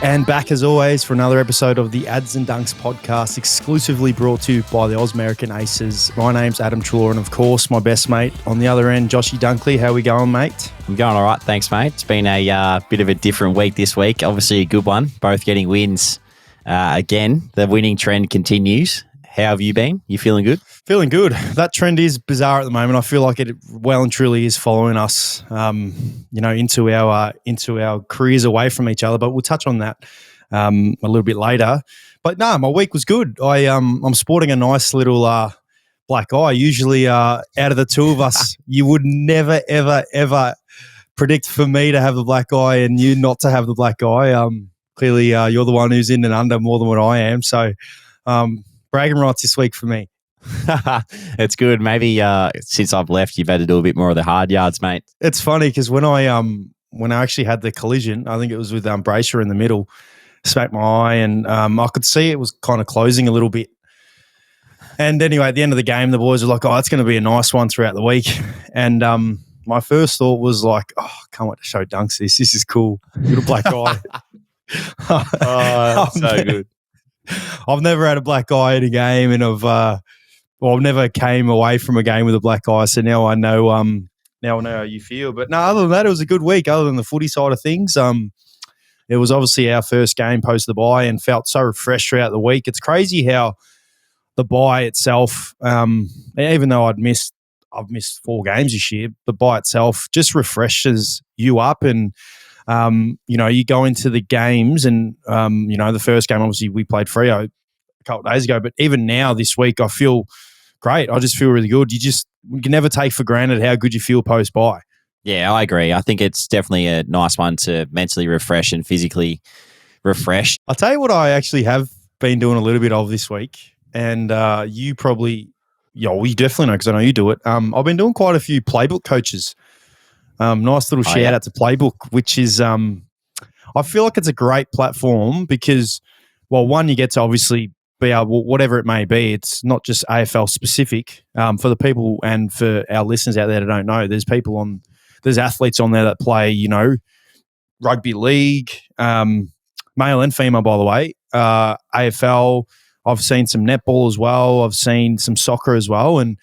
And back as always for another episode of the Ads and Dunks podcast, exclusively brought to you by the Ausmerican Aces. My name's Adam Treloar, and of course, my best mate on the other end, Joshy Dunkley. How we going, mate? I'm going all right, thanks, mate. It's been a bit of a different week this week. Obviously, a good one. Both getting wins. Again, the winning trend continues. How have you been? You feeling good? Feeling good. That trend is bizarre at the moment. I feel like it well and truly is following us, into our careers away from each other. But we'll touch on that a little bit later. But no, my week was good. I'm sporting a nice little black eye. Usually, out of the two of us, you would never, ever, ever predict for me to have the black eye and you not to have the black eye. Clearly, you're the one who's in and under more than what I am. So, bragging rights this week for me. It's good. Maybe since I've left, you've had to do a bit more of the hard yards, mate. It's funny because when I actually had the collision, I think it was with Bracer in the middle, smacked my eye, and I could see it was kind of closing a little bit. And anyway, at the end of the game, the boys were like, "Oh, it's going to be a nice one throughout the week." And my first thought was like, "Oh, I can't wait to show Dunks this. This is cool. Little black eye." Oh, so good. I've never had a black eye in a game, and I've never came away from a game with a black eye. So now I know how you feel. But no, other than that, it was a good week. Other than the footy side of things, it was obviously our first game post the bye, and felt so refreshed throughout the week. It's crazy how the bye itself, even though I've missed 4 games this year, the bye itself just refreshes you up and. You go into the games and, the first game, obviously, we played Freo a couple of days ago. But even now this week, I feel great. I just feel really good. You can never take for granted how good you feel post-bye. Yeah, I agree. I think it's definitely a nice one to mentally refresh and physically refresh. I'll tell you what I actually have been doing a little bit of this week. And you probably, we definitely know because I know you do it. I've been doing quite a few playbook coaches. Nice little shout out to Playbook, which is, I feel like it's a great platform because, well, one, you get to obviously be able, whatever it may be, it's not just AFL specific. For the people and for our listeners out there that don't know, there's athletes on there that play, rugby league, male and female, by the way, AFL. I've seen some netball as well. I've seen some soccer as well. And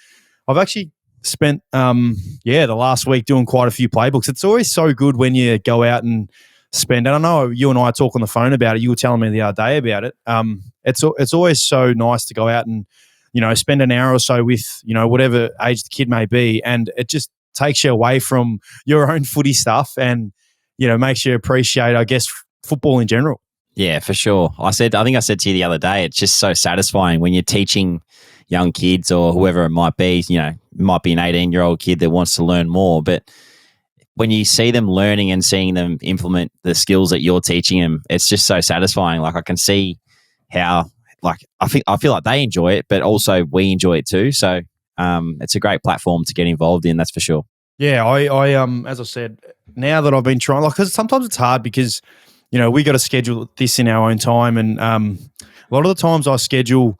I've actually spent the last week doing quite a few playbooks. It's always so good when you go out and spend, and I know you and I talk on the phone about it. You were telling me the other day about it. It's always so nice to go out and spend an hour or so with whatever age the kid may be, and it just takes you away from your own footy stuff and makes you appreciate, I guess, football in general. Yeah, for sure. I think I said to you the other day, it's just so satisfying when you're teaching young kids or whoever it might be, it might be an 18-year-old kid that wants to learn more. But when you see them learning and seeing them implement the skills that you're teaching them, it's just so satisfying. Like I can see how, I feel like they enjoy it, but also we enjoy it too. So it's a great platform to get involved in, that's for sure. Yeah, I as I said, now that I've been trying, because sometimes it's hard because, we got to schedule this in our own time. And a lot of the times I schedule,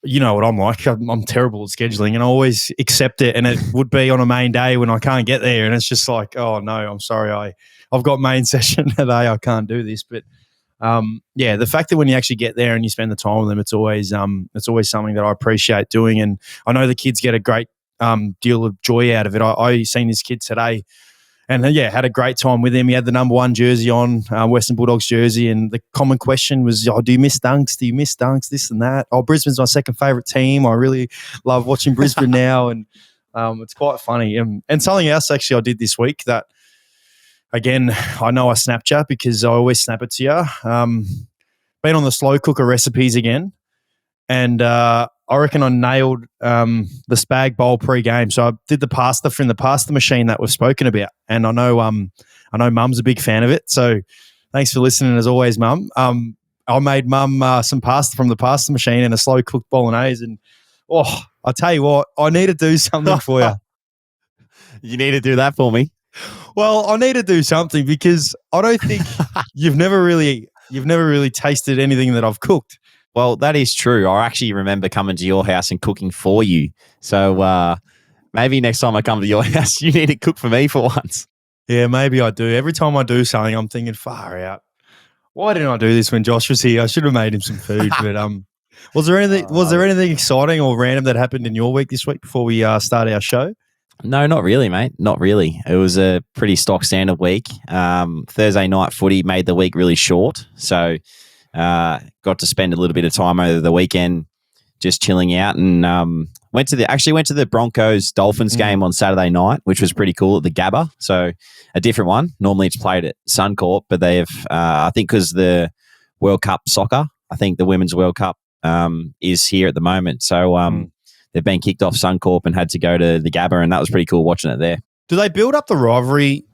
you know what I'm like. I'm terrible at scheduling and I always accept it. And it would be on a main day when I can't get there. And it's just like, oh, no, I'm sorry. I've got main session today. I can't do this. But, the fact that when you actually get there and you spend the time with them, it's always something that I appreciate doing. And I know the kids get a great deal of joy out of it. I seen this kid today and, had a great time with him. He had the number 1 jersey on, Western Bulldogs jersey, and the common question was, do you miss Dunks? Do you miss Dunks? This and that. Oh, Brisbane's my second favourite team. I really love watching Brisbane now, and it's quite funny. And something else, actually, I did this week that, again, I know I snapped you because I always snap it to you. Been on the slow cooker recipes again, and I reckon I nailed the spag bowl pre-game. So I did the pasta from the pasta machine that we've spoken about, and I know Mum's a big fan of it. So thanks for listening as always, Mum. I made Mum some pasta from the pasta machine and a slow cooked bolognese, and I tell you what, I need to do something for you. You need to do that for me. Well, I need to do something because I don't think you've never really tasted anything that I've cooked. Well, that is true. I actually remember coming to your house and cooking for you. So maybe next time I come to your house, you need to cook for me for once. Yeah, maybe I do. Every time I do something, I'm thinking, far out. Why didn't I do this when Josh was here? I should have made him some food. But was there anything exciting or random that happened in your week this week before we start our show? No, not really, mate. Not really. It was a pretty stock standard week. Thursday night footy made the week really short, so got to spend a little bit of time over the weekend just chilling out, and went to the Broncos Dolphins game on Saturday night, which was pretty cool at the Gabba. So a different one. Normally it's played at Suncorp, but they have I think because the World Cup soccer, I think the Women's World Cup is here at the moment. So they've been kicked off Suncorp and had to go to the Gabba, and that was pretty cool watching it there. Do they build up the rivalry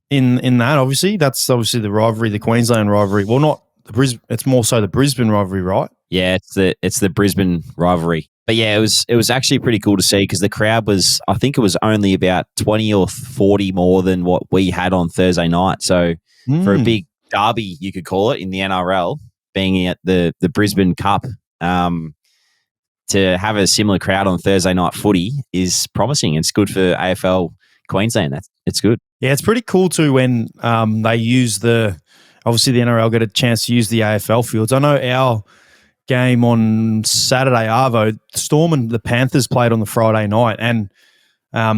in that? Obviously, that's obviously the rivalry, the Queensland rivalry. Well, not the Brisbane. It's more so the Brisbane rivalry, right? Yeah, it's the Brisbane rivalry. But yeah, it was actually pretty cool to see because the crowd was, I think it was only about 20 or 40 more than what we had on Thursday night. So for a big derby, you could call it, in the NRL, being at the Brisbane Cup, to have a similar crowd on Thursday night footy is promising. It's good for AFL Queensland. It's good. Yeah, it's pretty cool too when they use obviously the NRL get a chance to use the AFL fields. I know our game on Saturday, Arvo, Storm and the Panthers played on the Friday night, and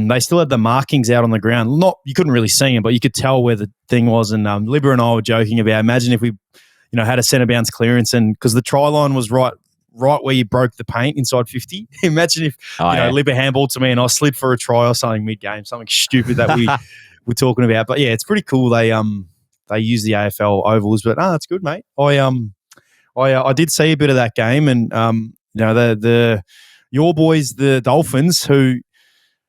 they still had the markings out on the ground. You couldn't really see them, but you could tell where the thing was. And Libba and I were joking about, imagine if we, had a centre bounce clearance, and because the try line was right where you broke the paint inside 50. Imagine if Libba handballed to me and I slid for a try or something mid-game, something stupid that we were talking about. But yeah, it's pretty cool. They use the AFL ovals, but it's good, mate. I did see a bit of that game, and your boys, the Dolphins, who,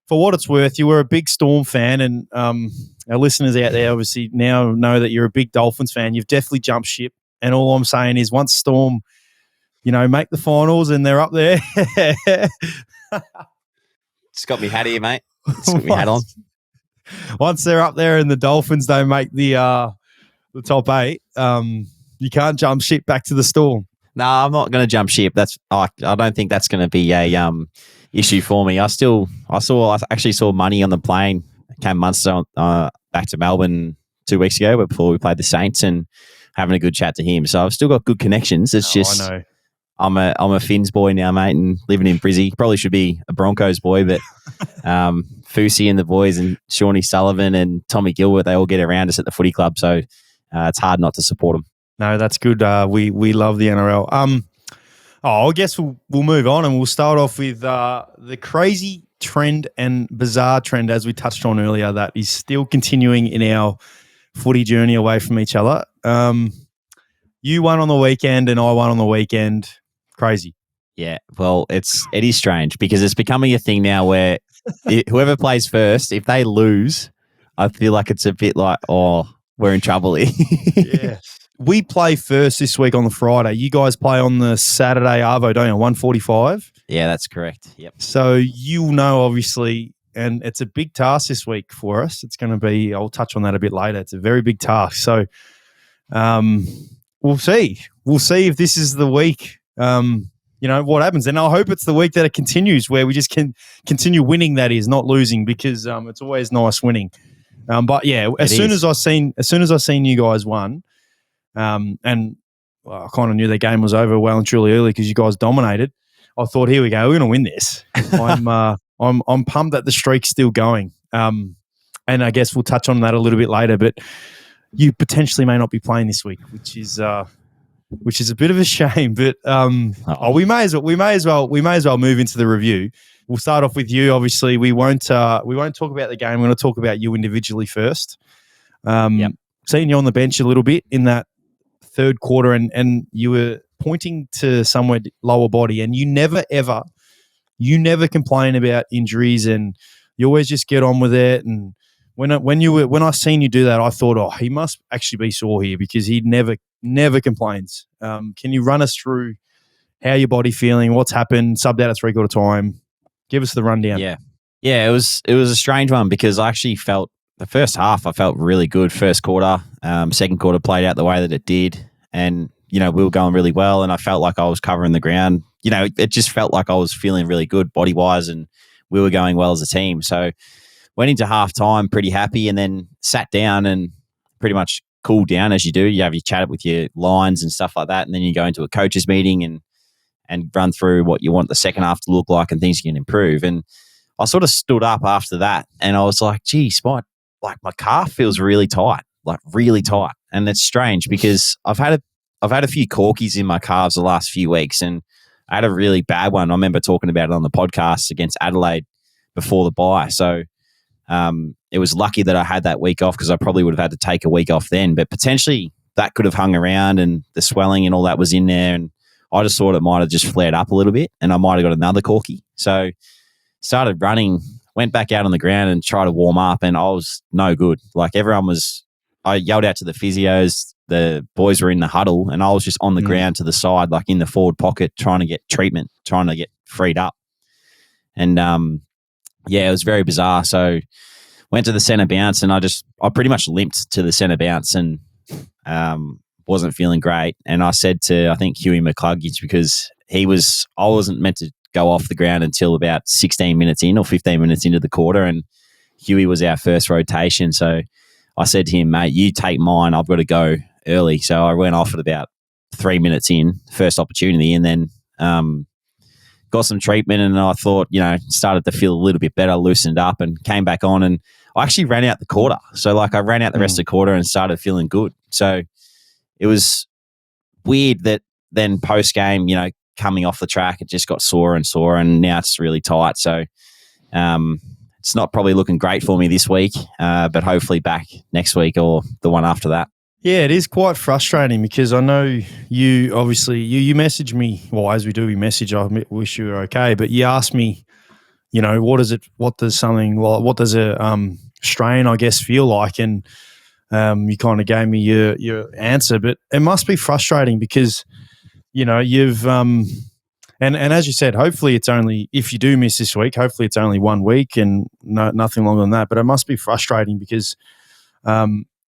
for what it's worth, you were a big Storm fan, and our listeners out there obviously now know that you're a big Dolphins fan. You've definitely jumped ship, and all I'm saying is once Storm, make the finals and they're up there. Just got me hat here, mate. Just got me hat on. Once they're up there and the Dolphins don't make the top 8, you can't jump ship back to the Storm. No, I'm not going to jump ship. I don't think that's going to be a issue for me. I actually saw Money on the plane. Came Munster back to Melbourne 2 weeks ago before we played the Saints, and having a good chat to him. So I've still got good connections. It's just I know. I'm a Finns boy now, mate, and living in Brizzy. Probably should be a Broncos boy, but Fousey and the boys and Shawnee Sullivan and Tommy Gilbert, they all get around us at the footy club. So it's hard not to support them. No, that's good. We love the NRL. I guess we'll move on, and we'll start off with the crazy trend and bizarre trend, as we touched on earlier, that is still continuing in our footy journey away from each other. You won on the weekend and I won on the weekend. Crazy. Yeah, well, it is strange because it's becoming a thing now where whoever plays first, if they lose, I feel like it's a bit like, we're in trouble here. Yes. We play first this week on the Friday. You guys play on the Saturday Arvo, don't you? 1:45? Yeah, that's correct. Yep. So you know, obviously, and it's a big task this week for us. It's going to be, I'll touch on that a bit later. It's a very big task. So we'll see. We'll see if this is the week, what happens. And I hope it's the week that it continues, where we just can continue winning, that is, not losing, because it's always nice winning. But yeah, as soon as I seen you guys won, and I kind of knew the game was over well and truly early because you guys dominated. I thought, here we go, we're going to win this. I'm pumped that the streak's still going. And I guess we'll touch on that a little bit later. But you potentially may not be playing this week, which is a bit of a shame. But we may as well move into the review. We'll start off with you. Obviously, we won't talk about the game. We're going to talk about you individually first. Seeing you on the bench a little bit in that third quarter, and you were pointing to somewhere lower body, and you never complain about injuries, and you always just get on with it. And when I seen you do that, I thought, he must actually be sore here, because he never complains. Can you run us through how your body feeling, what's happened, subbed out at 3/4 time? Give us the rundown. Yeah. It was a strange one because I actually felt the first half, I felt really good. First quarter, second quarter played out the way that it did, and we were going really well, and I felt like I was covering the ground. It just felt like I was feeling really good body wise, and we were going well as a team. So went into half time pretty happy, and then sat down and pretty much cool down as you do. You have your chat with your lines and stuff like that, and then you go into a coaches meeting and run through what you want the second half to look like and things you can improve. And I sort of stood up after that, and I was like, geez, my calf feels really tight, like really tight. And it's strange because I've had a few corkies in my calves the last few weeks, and I had a really bad one. I remember talking about it on the podcast against Adelaide before the bye. So it was lucky that I had that week off, because I probably would have had to take a week off then. But potentially that could have hung around, and the swelling and all that was in there. And I just thought it might have just flared up a little bit, and I might have got another corky. So started running, went back out on the ground and tried to warm up, and I was no good. Like I yelled out to the physios. The boys were in the huddle, and I was just on the ground to the side, like in the forward pocket, trying to get treatment, trying to get freed up. And it was very bizarre. So went to the centre bounce, and I pretty much limped to the centre bounce, and wasn't feeling great. And I said to, I think, Huey McCluggage, because I wasn't meant to go off the ground until about 16 minutes in or 15 minutes into the quarter, and Huey was our first rotation. So I said to him, mate, you take mine. I've got to go early. So I went off at about 3 minutes in, first opportunity, and then got some treatment, and I thought, started to feel a little bit better, loosened up, and came back on, and I actually ran out the quarter. So I ran out the rest of the quarter and started feeling good. So it was weird that then post-game, coming off the track, it just got sore and sore, and now it's really tight. So it's not probably looking great for me this week, but hopefully back next week or the one after that. Yeah, it is quite frustrating, because I know you obviously you message me. Well, as we do, we message. I wish you were okay, but you asked me, what does a strain, I guess, feel like, and you kind of gave me your answer. But it must be frustrating because you've and as you said, hopefully it's only, if you do miss this week, hopefully it's only 1 week and nothing longer than that. But it must be frustrating because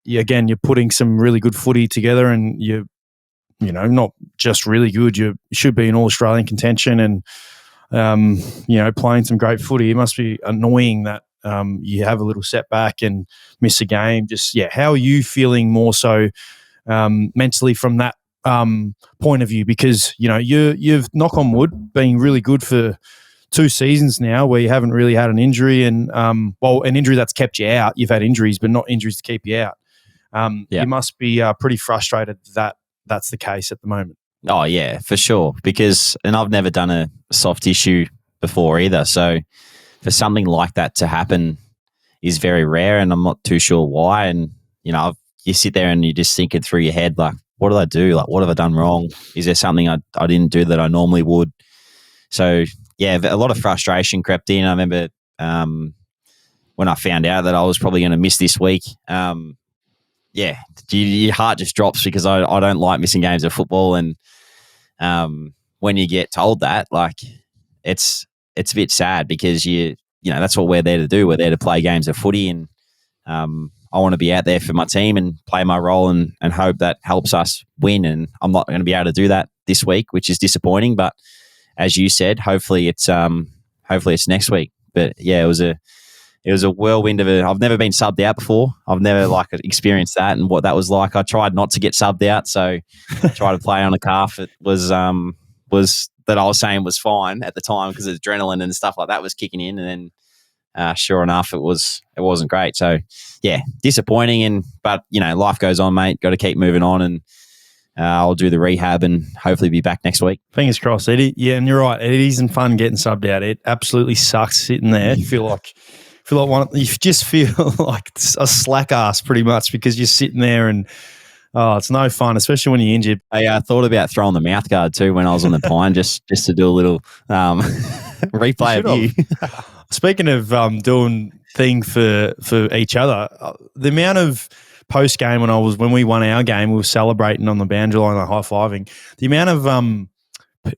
you're putting some really good footy together, and you're not just really good. You should be in All-Australian contention, and playing some great footy. It must be annoying that you have a little setback and miss a game. Just how are you feeling more so mentally from that point of view? Because you've, knock on wood, been really good for 2 seasons now, where you haven't really had an injury, and an injury that's kept you out. You've had injuries, but not injuries to keep you out. You must be pretty frustrated that that's the case at the moment. Oh yeah, for sure. And I've never done a soft tissue before either. So for something like that to happen is very rare, and I'm not too sure why. And you sit there and you just think it through your head, like, what did I do? Like, what have I done wrong? Is there something I didn't do that I normally would? So yeah, a lot of frustration crept in. I remember when I found out that I was probably going to miss this week. Your heart just drops, because I don't like missing games of football. And when you get told that, like, it's a bit sad, because that's what we're there to do. We're there to play games of footy, and I want to be out there for my team and play my role and hope that helps us win. And I'm not going to be able to do that this week, which is disappointing. But as you said, hopefully it's next week. But yeah, it was a whirlwind of I've never been subbed out before. I've never experienced that and what that was like. I tried not to get subbed out, so try to play on a calf. It was that I was saying was fine at the time, because adrenaline and stuff like that was kicking in, and then sure enough, it wasn't great. So yeah, disappointing. But life goes on, mate. Got to keep moving on, and I'll do the rehab and hopefully be back next week. Fingers crossed, Eddie. Yeah, and you're right. It isn't fun getting subbed out. It absolutely sucks sitting there. You feel like you just feel like a slack ass pretty much, because you're sitting there and it's no fun, especially when you're injured. I thought about throwing the mouth guard too when I was on the pine, just to do a little replay of you. Speaking of doing thing for each other, the amount of post game when we won our game, we were celebrating on the boundary line, high fiving. The amount of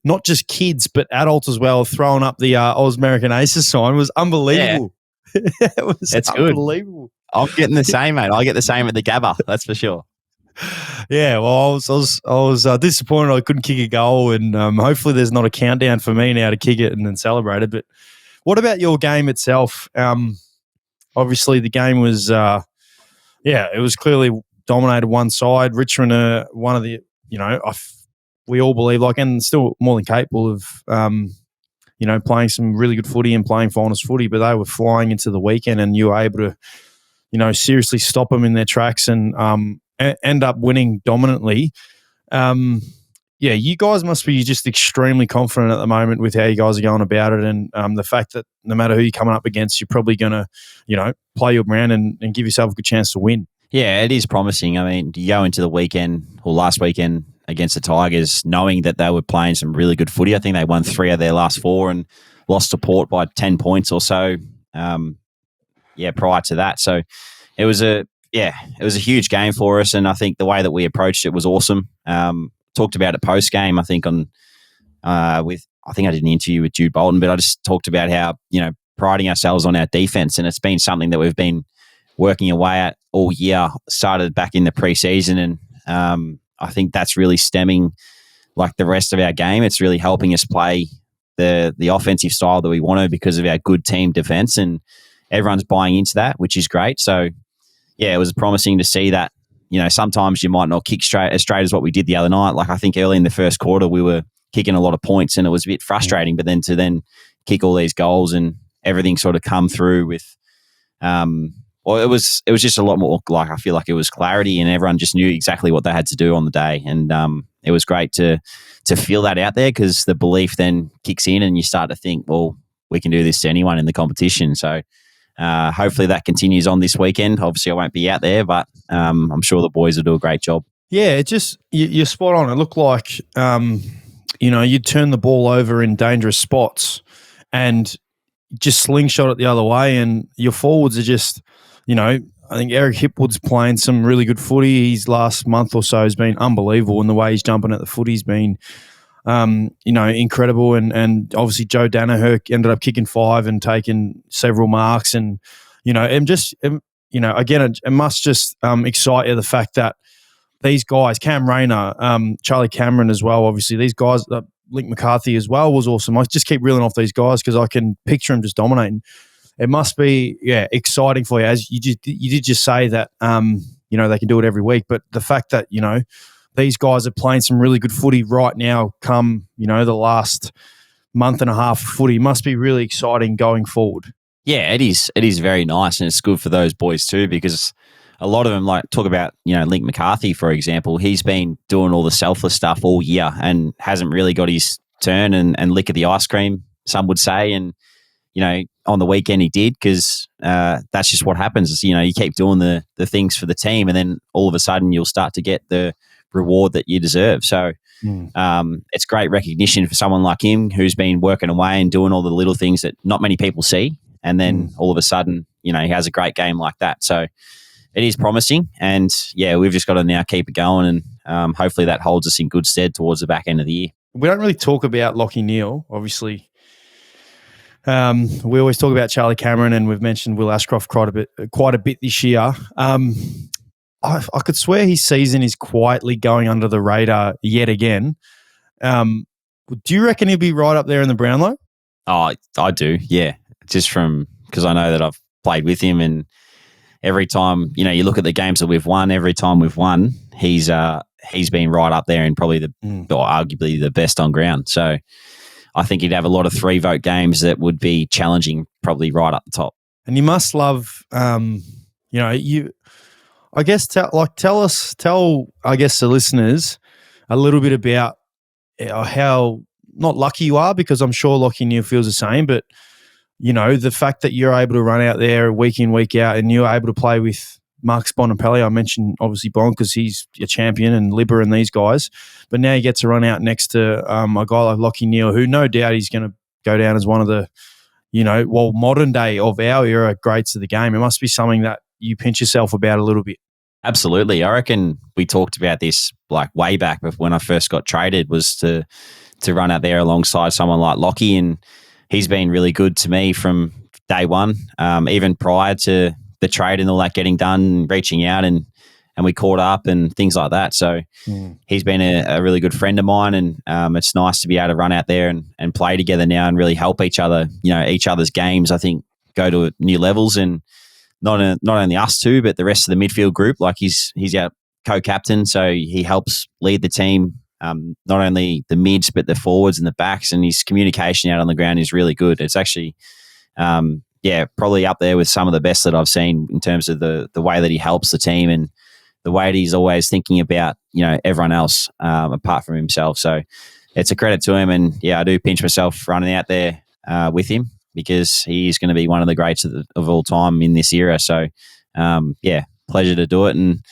not just kids but adults as well throwing up the Ausmerican Aces sign was unbelievable. Yeah. It's unbelievable. Good. I'm getting the same, mate. I get the same at the Gabba, that's for sure. Yeah, well, I was disappointed I couldn't kick a goal, and hopefully there's not a countdown for me now to kick it and then celebrate it. But what about your game itself? Obviously the game was, it was clearly dominated one side. Richmond are one of the, we all believe and still more than capable of, playing some really good footy and playing finals footy, but they were flying into the weekend and you were able to, seriously stop them in their tracks and end up winning dominantly. You guys must be just extremely confident at the moment with how you guys are going about it, and the fact that no matter who you're coming up against, you're probably going to, play your brand and give yourself a good chance to win. Yeah, it is promising. I mean, you go into the weekend or last weekend against the Tigers knowing that they were playing some really good footy. I think they won 3 of their last 4 and lost to Port by 10 points or so. Prior to that. So it was a huge game for us, and I think the way that we approached it was awesome. Talked about it post game. I think I did an interview with Jude Bolton, but I just talked about how priding ourselves on our defense, and it's been something that we've been working away at all year. Started back in the preseason, and I think that's really stemming like the rest of our game. It's really helping us play the offensive style that we want to because of our good team defense, and everyone's buying into that, which is great. So yeah, it was promising to see that. Sometimes you might not kick straight as what we did the other night. Like I think early in the first quarter, we were kicking a lot of points and it was a bit frustrating, but then to kick all these goals and everything sort of come through with, it was just a lot more like, I feel like it was clarity and everyone just knew exactly what they had to do on the day. And it was great to feel that out there because the belief then kicks in and you start to think, well, we can do this to anyone in the competition. So hopefully that continues on this weekend. Obviously, I won't be out there, but I'm sure the boys will do a great job. Yeah, it just you're spot on. It looked like you'd turn the ball over in dangerous spots and just slingshot it the other way, and your forwards are just, I think Eric Hipwood's playing some really good footy. His last month or so has been unbelievable, and the way he's jumping at the footy's been incredible. And obviously Joe Danaher ended up kicking 5 and taking several marks. And, again, it must just excite you the fact that these guys, Cam Rayner, Charlie Cameron as well, obviously these guys, Link McCarthy as well was awesome. I just keep reeling off these guys because I can picture them just dominating. It must be, exciting for you. As you did just say that, they can do it every week. But the fact that, these guys are playing some really good footy right now come, the last month and a half of footy must be really exciting going forward. Yeah, it is. It is very nice, and it's good for those boys too because a lot of them talk about, Link McCarthy, for example. He's been doing all the selfless stuff all year and hasn't really got his turn and lick of the ice cream, some would say. And, on the weekend he did because that's just what happens. You keep doing the things for the team and then all of a sudden you'll start to get the reward that you deserve. So it's great recognition for someone like him who's been working away and doing all the little things that not many people see. And then all of a sudden, he has a great game like that. So it is promising. And we've just got to now keep it going and hopefully that holds us in good stead towards the back end of the year. We don't really talk about Lachie Neale, obviously. We always talk about Charlie Cameron and we've mentioned Will Ashcroft quite a bit this year. I could swear his season is quietly going under the radar yet again. Do you reckon he'll be right up there in the Brownlow? Oh, I do, yeah. Just because I know that I've played with him and every time, you look at the games that we've won, every time we've won, he's been right up there and probably or arguably the best on ground. So I think he'd have a lot of 3-vote games that would be challenging, probably right up the top. And you must love, I guess tell I guess the listeners a little bit about how not lucky you are, because I'm sure Lachie Neale feels the same, but the fact that you're able to run out there week in, week out, and you're able to play with Marcus Bontempelli. I mentioned obviously Bond because he's a champion, and Libber and these guys, but now you get to run out next to a guy like Lachie Neale, who no doubt he's going to go down as one of the, modern day of our era greats of the game. It must be something that you pinch yourself about a little bit. Absolutely. I reckon we talked about this way back when I first got traded, was to run out there alongside someone like Lachie, and he's been really good to me from day one, even prior to the trade and all that getting done, reaching out and we caught up and things like that. So he's been a really good friend of mine, and it's nice to be able to run out there and play together now and really help each other. Each other's games, I think, go to new levels, and not only us two, but the rest of the midfield group. He's our co-captain, so he helps lead the team, not only the mids but the forwards and the backs, and his communication out on the ground is really good. It's actually, probably up there with some of the best that I've seen in terms of the way that he helps the team and the way that he's always thinking about everyone else apart from himself. So it's a credit to him, and I do pinch myself running out there with him because he's going to be one of the greats of all time in this era. So pleasure to do it, and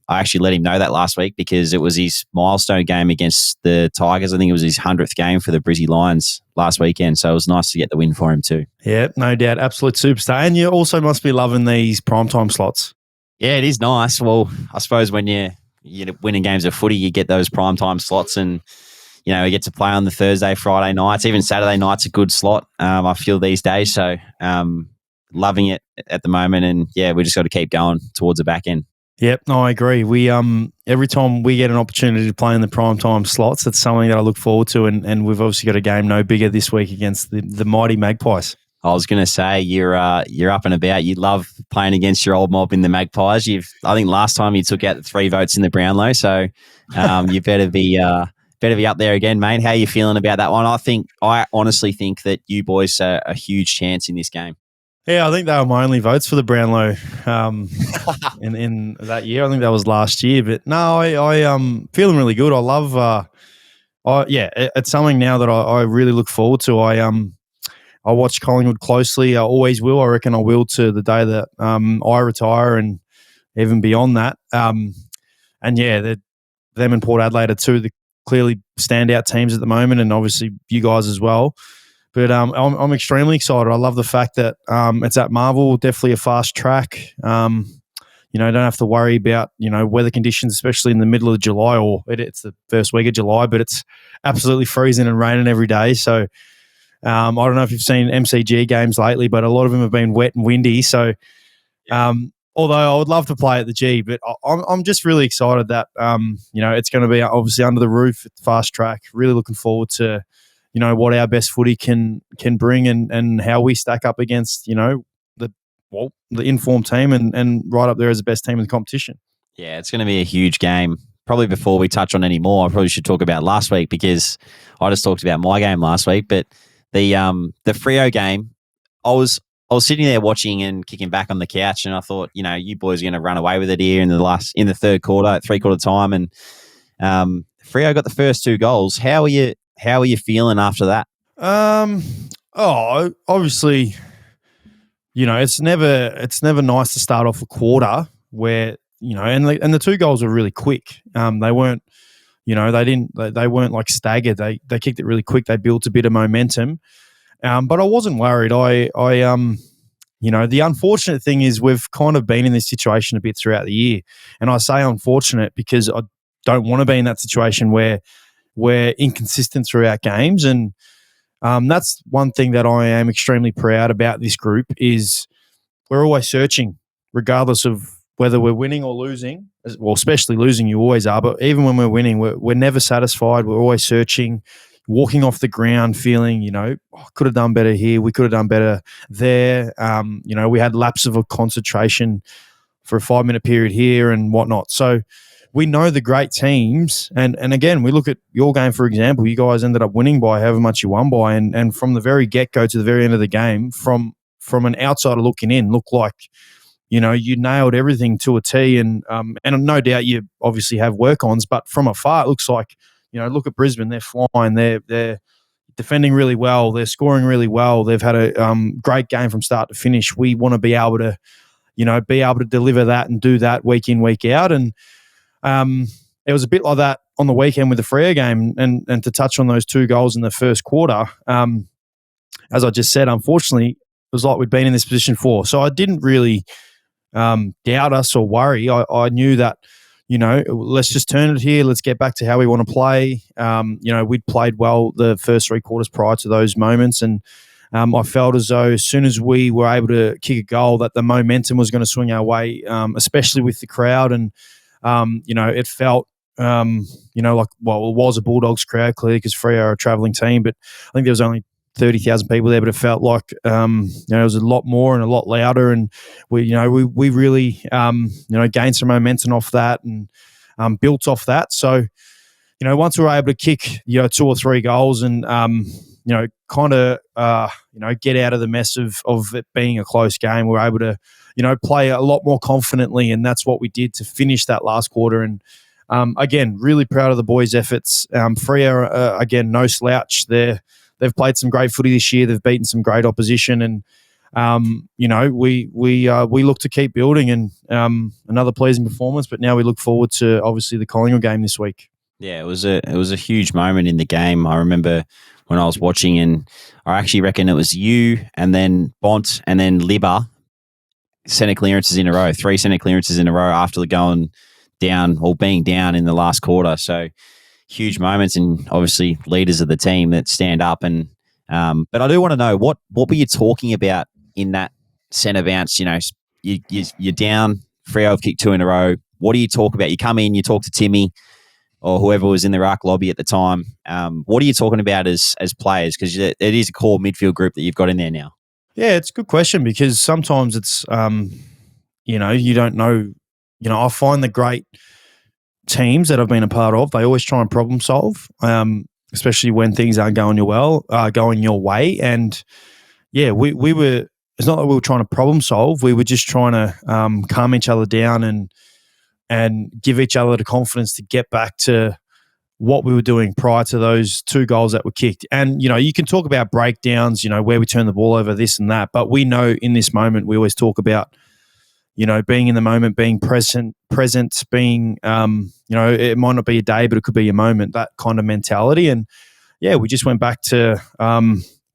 I actually let him know that last week because it was his milestone game against the Tigers. I think it was his 100th game for the Brizzy Lions last weekend, so it was nice to get the win for him too. Yeah, no doubt, absolute superstar. And you also must be loving these primetime slots. Yeah, it is nice. Well, I suppose when you're winning games of footy, you get those primetime slots, and we get to play on the Thursday, Friday nights, even Saturday night's a good slot. I feel these days, so loving it at the moment, and we just got to keep going towards the back end. Yep, no, I agree. We every time we get an opportunity to play in the primetime slots, that's something that I look forward to, and we've obviously got a game no bigger this week against the mighty Magpies. I was going to say you're up and about. You love playing against your old mob in the Magpies. I think last time you took out the 3 votes in the Brownlow, so you better be up there again, mate. How are you feeling about that one? I honestly think that you boys are a huge chance in this game. Yeah, I think they were my only votes for the Brownlow in that year. I think that was last year, but no, I feeling really good. I love. It's something now that I really look forward to. I watch Collingwood closely. I always will. I reckon I will to the day that I retire and even beyond that. Them and Port Adelaide are two of the clearly standout teams at the moment, and obviously you guys as well. But I'm extremely excited. I love the fact that it's at Marvel, definitely a fast track. Don't have to worry about weather conditions, especially in the middle of July, or it's the first week of July, but it's absolutely freezing and raining every day. So I don't know if you've seen MCG games lately, but a lot of them have been wet and windy. So although I would love to play at the G, but I'm just really excited that it's going to be obviously under the roof at the fast track. Really looking forward to what our best footy can bring and how we stack up against the informed team and right up there as the best team in the competition. Yeah, it's going to be a huge game. Probably before we touch on any more, I probably should talk about last week because I just talked about my game last week. But the Freo game, I was sitting there watching and kicking back on the couch, and I thought, you boys are going to run away with it here in the third quarter, at 3/4 time, and Freo got the first 2 goals. How are you feeling after that? Obviously, it's never nice to start off a quarter where and the 2 goals were really quick. They weren't, they weren't like staggered. They kicked it really quick. They built a bit of momentum, but I wasn't worried. The unfortunate thing is we've kind of been in this situation a bit throughout the year, and I say unfortunate because I don't want to be in that situation where we're inconsistent throughout games. And that's one thing that I am extremely proud about this group is we're always searching, regardless of whether we're winning or losing. Well, especially losing, you always are. But even when we're winning, we're never satisfied. We're always searching, walking off the ground, feeling, could have done better here. We could have done better there. We had lapses of concentration for a 5-minute period here and whatnot. So we know the great teams, and again, we look at your game, for example. You guys ended up winning by however much you won by, and from the very get-go to the very end of the game, from an outsider looking in, looked like, you nailed everything to a T, and no doubt you obviously have work-ons, but from afar, it looks like, look at Brisbane, they're flying, they're defending really well, they're scoring really well, they've had a great game from start to finish. We want to be able to, deliver that and do that week in, week out, and it was a bit like that on the weekend with the Freo game, and to touch on those 2 goals in the first quarter, as I just said, unfortunately, it was like we'd been in this position before. So I didn't really doubt us or worry. I knew that, let's just turn it here. Let's get back to how we want to play. We'd played well the first 3 quarters prior to those moments, and I felt as though as soon as we were able to kick a goal that the momentum was going to swing our way, especially with the crowd. And it felt, it was a Bulldogs crowd clearly because Freo are a travelling team, but I think there was only 30,000 people there, but it felt like it was a lot more and a lot louder, and we really gained some momentum off that and built off that. So once we were able to kick 2 or 3 goals and kind of get out of the mess of it being a close game, we were able to play a lot more confidently, and that's what we did to finish that last quarter. And again, really proud of the boys' efforts. Freo, again, no slouch. They've played some great footy this year. They've beaten some great opposition, and we look to keep building, and another pleasing performance. But now we look forward to obviously the Collingwood game this week. Yeah, it was a huge moment in the game. I remember when I was watching, and I actually reckon it was you and then Bont and then Libba centre clearances in a row, 3 centre clearances in a row after going down or being down in the last quarter. So huge moments, and obviously leaders of the team that stand up. And but I do want to know what were you talking about in that centre bounce? You're down. Freo have kicked 2 in a row. What do you talk about? You come in, you talk to Timmy or whoever was in the ruck lobby at the time. What are you talking about as players? Because it is a core midfield group that you've got in there now. Yeah, it's a good question, because sometimes it's you don't know. I find the great teams that I've been a part of, they always try and problem solve, especially when things aren't going your way. And yeah, we were. It's not that we were trying to problem solve. We were just trying to calm each other down and give each other the confidence to get back to what we were doing prior to those 2 goals that were kicked. And you can talk about breakdowns, where we turn the ball over, this and that. But we know in this moment, we always talk about being in the moment, being present, being, it might not be a day, but it could be a moment, that kind of mentality. And yeah, we just went back to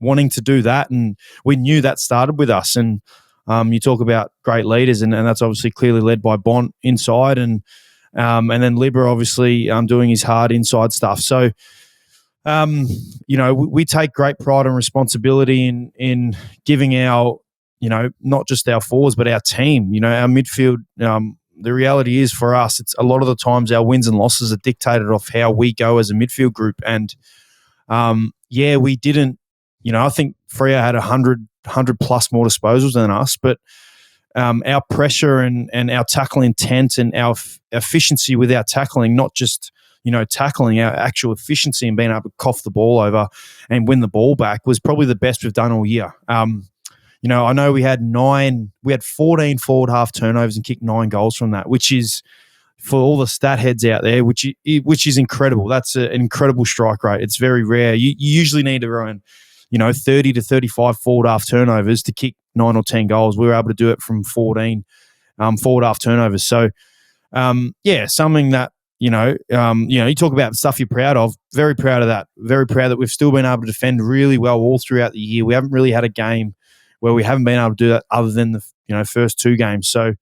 wanting to do that. And we knew that started with us. And you talk about great leaders, and that's obviously clearly led by Bont inside, and then Libba obviously doing his hard inside stuff. So, we take great pride and responsibility in giving our, not just our forwards, but our team, our midfield. The reality is for us, it's a lot of the times our wins and losses are dictated off how we go as a midfield group. And we didn't, I think Freo had 100 plus more disposals than us, but our pressure and our tackle intent and our efficiency with our tackling, not just, tackling, our actual efficiency and being able to cough the ball over and win the ball back was probably the best we've done all year. I know we had 14 forward half turnovers and kicked 9 goals from that, which is, for all the stat heads out there, which is incredible. That's an incredible strike rate. It's very rare. You usually need around 30 to 35 forward half turnovers to kick 9 or 10 goals. We were able to do it from 14 forward half turnovers. So, something that, you talk about stuff you're proud of. Very proud of that. Very proud that we've still been able to defend really well all throughout the year. We haven't really had a game where we haven't been able to do that other than the first 2 games. So,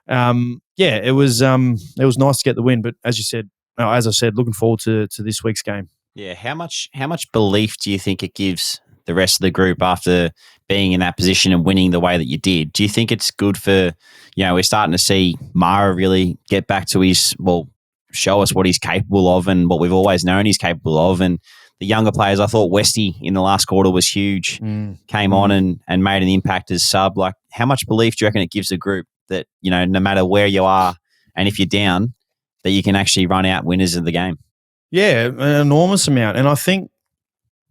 it was nice to get the win. But as I said, looking forward to this week's game. Yeah, how much belief do you think it gives the rest of the group after being in that position and winning the way that you did? Do you think it's good for, we're starting to see Mara really get back to show us what he's capable of and what we've always known he's capable of, and the younger players, I thought Westy in the last quarter was huge, came on and made an impact as sub. Like, how much belief do you reckon it gives the group that, no matter where you are and if you're down, that you can actually run out winners of the game? Yeah, an enormous amount. And I think,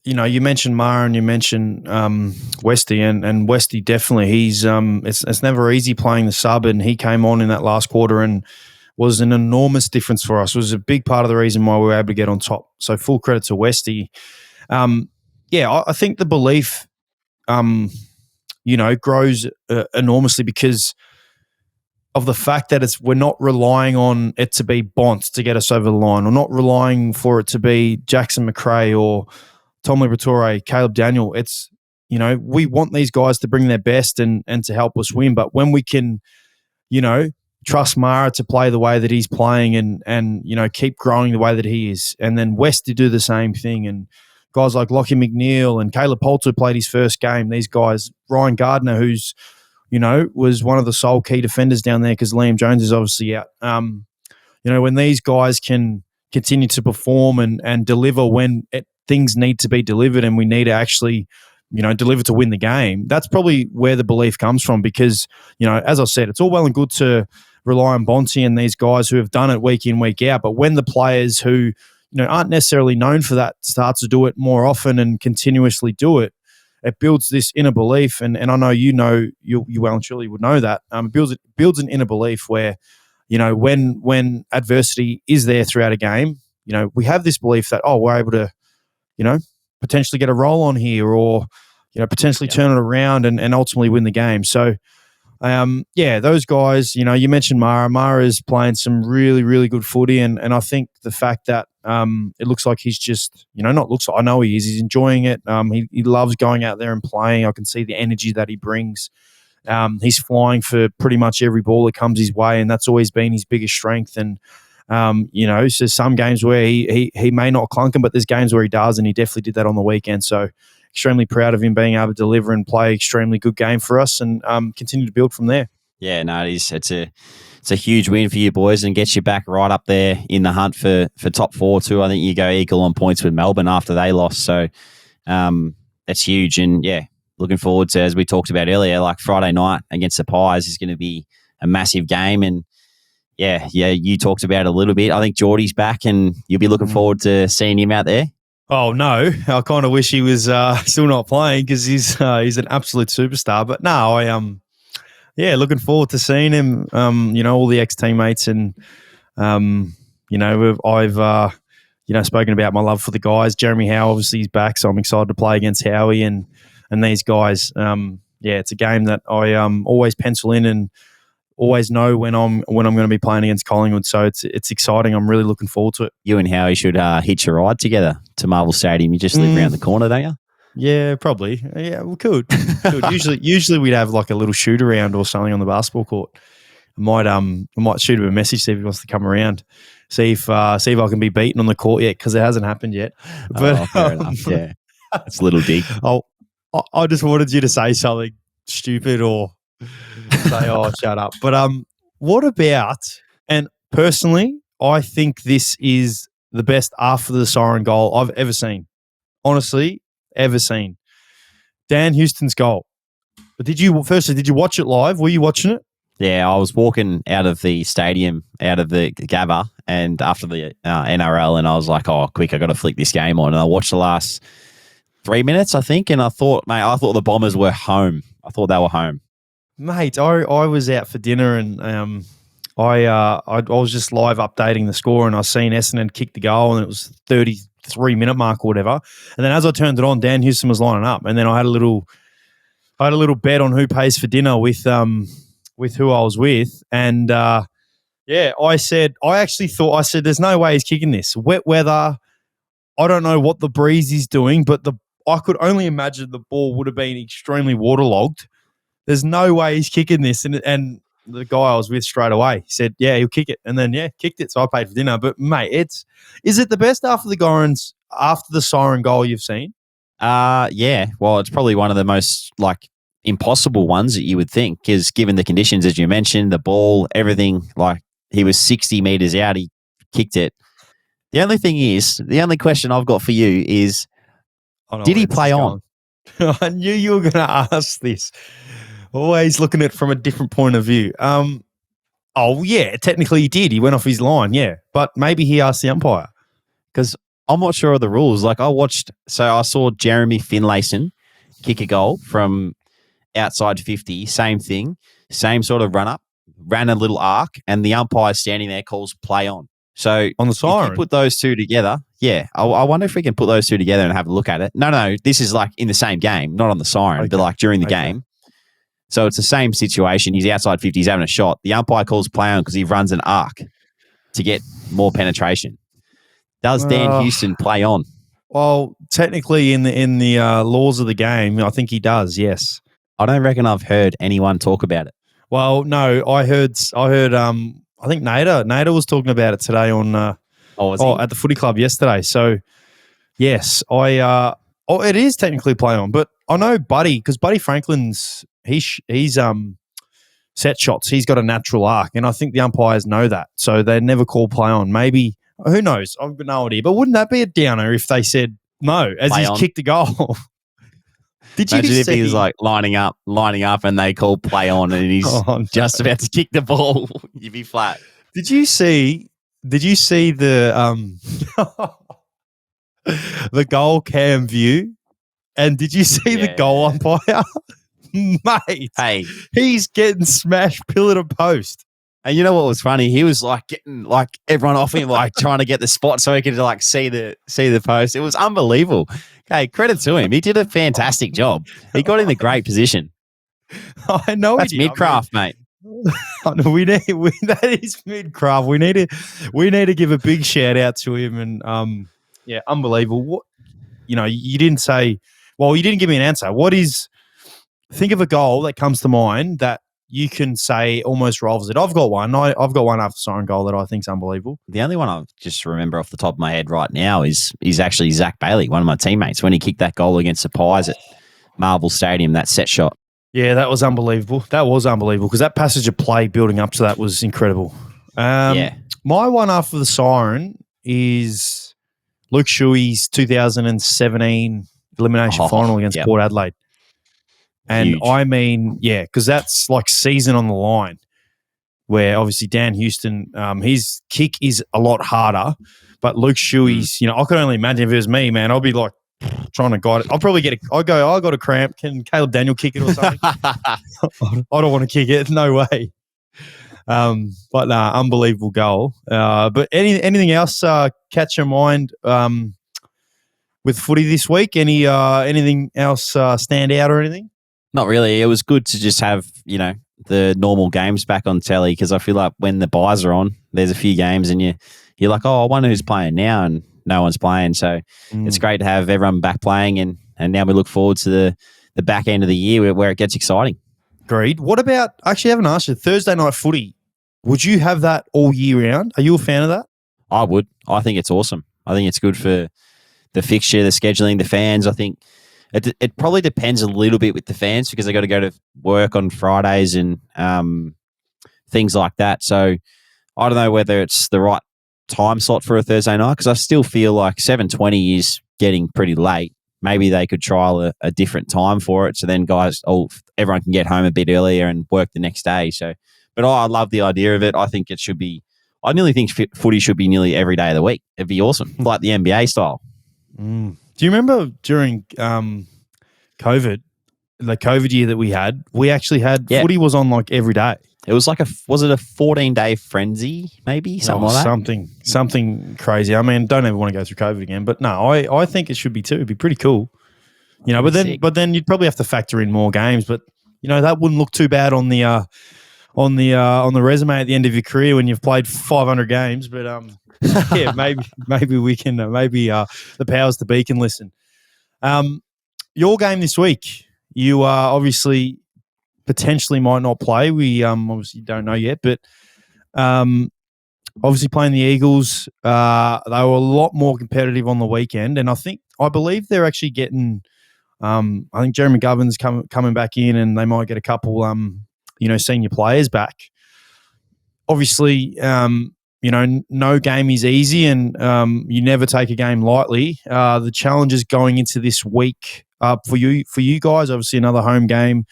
you mentioned Mara and you mentioned Westy, and Westy definitely, he's it's never easy playing the sub, and he came on in that last quarter and was an enormous difference for us. It was a big part of the reason why we were able to get on top. So full credit to Westy. I think the belief, grows enormously because of the fact that we're not relying on it to be Bont to get us over the line. We're not relying for it to be Jackson McRae or Tom Liberatore, Caleb Daniel. It's, we want these guys to bring their best and to help us win. But when we can, trust Mara to play the way that he's playing and keep growing the way that he is, and then West to do the same thing, and guys like Lockie McNeil and Caleb Poulter played his first game. These guys, Ryan Gardner, who's was one of the sole key defenders down there because Liam Jones is obviously out. When these guys can continue to perform and deliver when things need to be delivered and we need to actually, deliver to win the game. That's probably where the belief comes from because, as I said, it's all well and good to rely on Bonte and these guys who have done it week in, week out. But when the players who, aren't necessarily known for that start to do it more often and continuously do it, it builds this inner belief. And I know you well and truly would know that. It builds an inner belief where, when adversity is there throughout a game, we have this belief that, we're able to, potentially get a roll on here or, potentially turn it around and ultimately win the game. So, those guys, you mentioned Mara. Mara's playing some really, really good footy. And I think the fact that it looks like he's just, not looks like, I know he is. He's enjoying it. He loves going out there and playing. I can see the energy that he brings. He's flying for pretty much every ball that comes his way, and that's always been his biggest strength. And, so some games where he may not clunk him, but there's games where he does, and he definitely did that on the weekend. So extremely proud of him being able to deliver and play extremely good game for us and continue to build from there. Yeah, no, it is. It's a huge win for you boys and gets you back right up there in the hunt for top 4 too. I think you go equal on points with Melbourne after they lost. So that's huge. And yeah, looking forward to, as we talked about earlier, like Friday night against the Pies is going to be a massive game. And yeah, you talked about it a little bit. I think Geordie's back and you'll be looking forward to seeing him out there. Oh, no. I kind of wish he was still not playing because he's an absolute superstar. But no, looking forward to seeing him, all the ex-teammates. And, I've spoken about my love for the guys. Jeremy Howe, obviously, is back, so I'm excited to play against Howie and these guys. It's a game that I always pencil in and always know when I'm going to be playing against Collingwood. So it's exciting. I'm really looking forward to it. You and Howie should hitch a ride together to Marvel Stadium. You just live around the corner, don't you? Yeah, probably. Yeah, we could. Usually we'd have like a little shoot around or something on the basketball court. I might shoot him a message, see if he wants to come around, see if I can be beaten on the court yet because it hasn't happened yet. But fair enough. Yeah, it's a little dig. I just wanted you to say something stupid or say, shut up. But what about, and personally, I think this is the best after the siren goal I've ever seen. Honestly, ever seen. Dan Houston's goal. But did you watch it live? Were you watching it? Yeah, I was walking out of the stadium, out of the Gabba, and after the NRL, and I was like, quick, I got to flick this game on. And I watched the last 3 minutes, I think, and I thought the Bombers were home. I thought they were home. Mate, I was out for dinner and I was just live updating the score and I seen Essendon kick the goal and it was 33-minute mark or whatever. And then as I turned it on, Dan Houston was lining up, and then I had a little bet on who pays for dinner with who I was with, and I said there's no way he's kicking this. Wet weather. I don't know what the breeze is doing, but I could only imagine the ball would have been extremely waterlogged. There's no way he's kicking this. And the guy I was with straight away, he said, yeah, he'll kick it. And then, kicked it. So I paid for dinner. But, mate, is it the best after the siren goal you've seen? Yeah. Well, it's probably one of the most, impossible ones that you would think, because given the conditions, as you mentioned, the ball, everything, he was 60 metres out, he kicked it. The only question I've got for you is, did he play on? I knew you were going to ask this. Always looking at it from a different point of view. Technically he did. He went off his line, yeah. But maybe he asked the umpire. Because I'm not sure of the rules. I saw Jeremy Finlayson kick a goal from outside 50, same thing, same sort of run up, ran a little arc, and the umpire standing there calls play on. So on the siren, if you put those two together, I wonder if we can put those two together and have a look at it. No, this is in the same game, not on the siren, but during the game. So it's the same situation. He's outside 50, he's having a shot. The umpire calls play on because he runs an arc to get more penetration. Does Dan Houston play on? Well, technically in the laws of the game, I think he does, yes. I don't reckon I've heard anyone talk about it. Well, no, I heard I think Nader was talking about it today on at the footy club yesterday. So yes, it is technically play on, but I know Buddy, because Buddy Franklin's he's set shots. He's got a natural arc, and I think the umpires know that, so they never call play on. Maybe, who knows? I've got no idea. But wouldn't that be a downer if they said No, as Play he's on. kicked the goal. Did you Imagine if see? he was like lining up, and they call play on, and he's No. just about to kick the ball. You'd be flat. Did you see? Did you see the the goal cam view? And did you see the goal umpire? Mate, Hey, he's getting smashed pillar to post. and you know what was funny? He was like getting like everyone off him, like trying to get the spot so he could like see the post. It was unbelievable. Okay, credit to him. He did a fantastic job. He got in a great position. I know That's mid-craft, mate. That is mid-craft. We need to give a big shout out to him, and yeah, unbelievable. What, you didn't say. Well, you didn't give me an answer. Think of a goal that comes to mind that you can say almost rivals it. I've got one. I've got one after siren goal that I think is unbelievable. The only one I just remember off the top of my head right now is actually Zach Bailey, one of my teammates, when he kicked that goal against the Pies at Marvel Stadium, that set shot. Yeah, that was unbelievable. Because that passage of play building up to that was incredible. Yeah. My one after the siren is Luke Shuey's 2017 elimination final against Port Adelaide. And huge. I mean, yeah, because that's like season on the line, where obviously Dan Houston, his kick is a lot harder, but Luke Shuey's, I could only imagine if it was me, man, I'd be like trying to guide it. I'll probably I got a cramp. Can Caleb Daniel kick it or something? I don't want to kick it. No way. But unbelievable goal. But anything else catch your mind with footy this week? Anything else stand out or anything? Not really. It was good to just have, the normal games back on telly, because I feel like when the buys are on, there's a few games and you're like, oh, I wonder who's playing now, and no one's playing. So it's great to have everyone back playing, and now we look forward to the back end of the year where it gets exciting. Agreed. What about, actually I haven't asked you, Thursday night footy, would you have that all year round? Are you a fan of that? I would. I think it's awesome. I think it's good for the fixture, the scheduling, the fans. I think it probably depends a little bit with the fans, because they got to go to work on Fridays and things like that. So I don't know whether it's the right time slot for a Thursday night, because I still feel like 7:20 is getting pretty late. Maybe they could trial a different time for it, so then everyone can get home a bit earlier and work the next day. So, but I love the idea of it. I think it should be. I nearly think footy should be nearly every day of the week. It'd be awesome, like the NBA style. Do you remember during COVID, the COVID year that we had, we actually had footy was on like every day. It was like was it a 14-day frenzy, maybe? Something like that? Something crazy. I mean, don't ever want to go through COVID again, but no, I think it should be too. It'd be pretty cool. But then you'd probably have to factor in more games, but that wouldn't look too bad on the resume at the end of your career when you've played 500 games. But yeah, maybe we can the powers to be can listen. Your game this week, you obviously potentially might not play. We obviously don't know yet, but obviously playing the Eagles, they were a lot more competitive on the weekend, and I believe they're actually getting. I think Jeremy McGovern's coming back in, and they might get a couple senior players back. Obviously, no game is easy, and you never take a game lightly. The challenges going into this week for you guys, obviously another home game.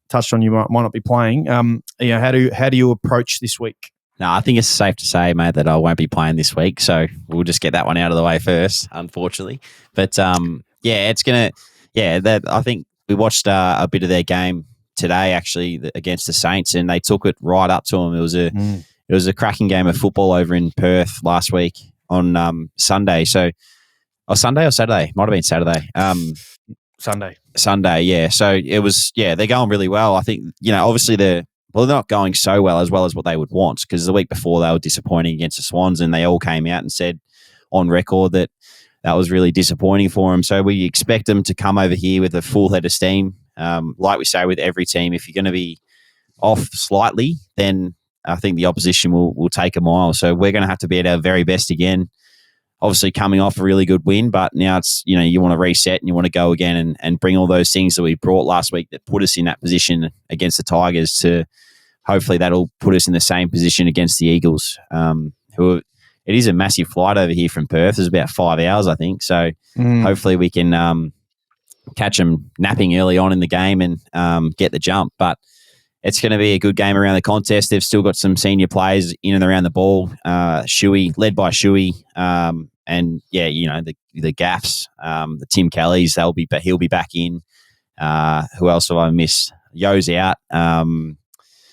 Touched on you might not be playing. How do you approach this week? No, I think it's safe to say, mate, that I won't be playing this week. So we'll just get that one out of the way first, unfortunately. But it's gonna. Yeah, I think we watched a bit of their game today, actually, against the Saints, and they took it right up to them. It was a cracking game of football over in Perth last week on Sunday. So, Sunday or Saturday? Might have been Saturday. Sunday, yeah. So it was, they're going really well. I think, obviously they're not going so well as what they would want, because the week before they were disappointing against the Swans, and they all came out and said on record that was really disappointing for them. So we expect them to come over here with a full head of steam. Like we say with every team, if you're going to be off slightly, then I think the opposition will take a mile. So we're going to have to be at our very best again. Obviously coming off a really good win, but now it's, you want to reset and you want to go again and bring all those things that we brought last week that put us in that position against the Tigers to hopefully that'll put us in the same position against the Eagles, who it is a massive flight over here from Perth. It's about 5 hours, I think. So hopefully we can catch them napping early on in the game and get the jump. But it's going to be a good game around the contest. They've still got some senior players in and around the ball. Shuey, led by Shuey, and yeah, the Gaffs, the Tim Kellys. He'll be back in. Who else have I missed? Yo's out.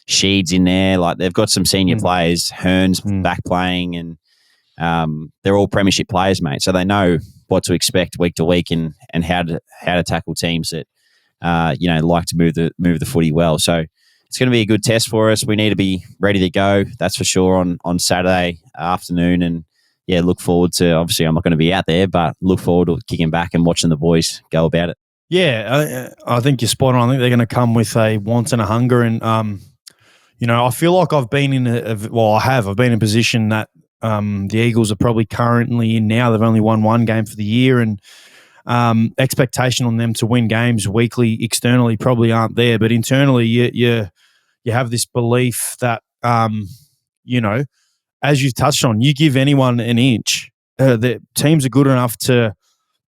Sheed's in there. Like, they've got some senior players. Hearn's back playing, and they're all premiership players, mate. So they know what to expect week to week and how to tackle teams that like to move the footy well. So it's going to be a good test for us. We need to be ready to go. That's for sure on Saturday afternoon. And yeah, look forward to. Obviously, I'm not going to be out there, but look forward to kicking back and watching the boys go about it. Yeah, I think you're spot on. I think they're going to come with a want and a hunger, and I feel like I've been in I've been in a position that the Eagles are probably currently in now. They've only won one game for the year, and expectation on them to win games weekly externally probably aren't there, but internally you have this belief that as you've touched on, you give anyone an inch, the teams are good enough to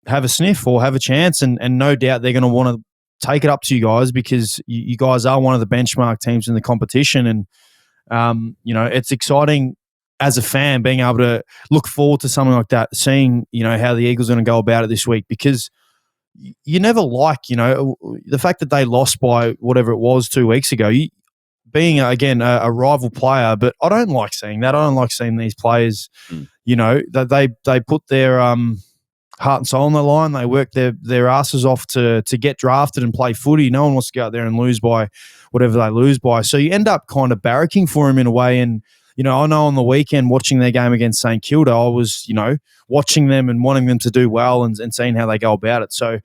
have a sniff or have a chance, and no doubt they're going to want to take it up to you guys, because you guys are one of the benchmark teams in the competition. And it's exciting as a fan being able to look forward to something like that, seeing how the Eagles are going to go about it this week, because you never the fact that they lost by whatever it was 2 weeks ago, being again a rival player. But I don't like seeing that. I don't like seeing these players that they put their heart and soul on the line. They work their asses off to get drafted and play footy. No one wants to go out there and lose by whatever they lose by. So you end up kind of barracking for them in a way. And I know on the weekend watching their game against St Kilda, I was watching them and wanting them to do well and seeing how they go about it. So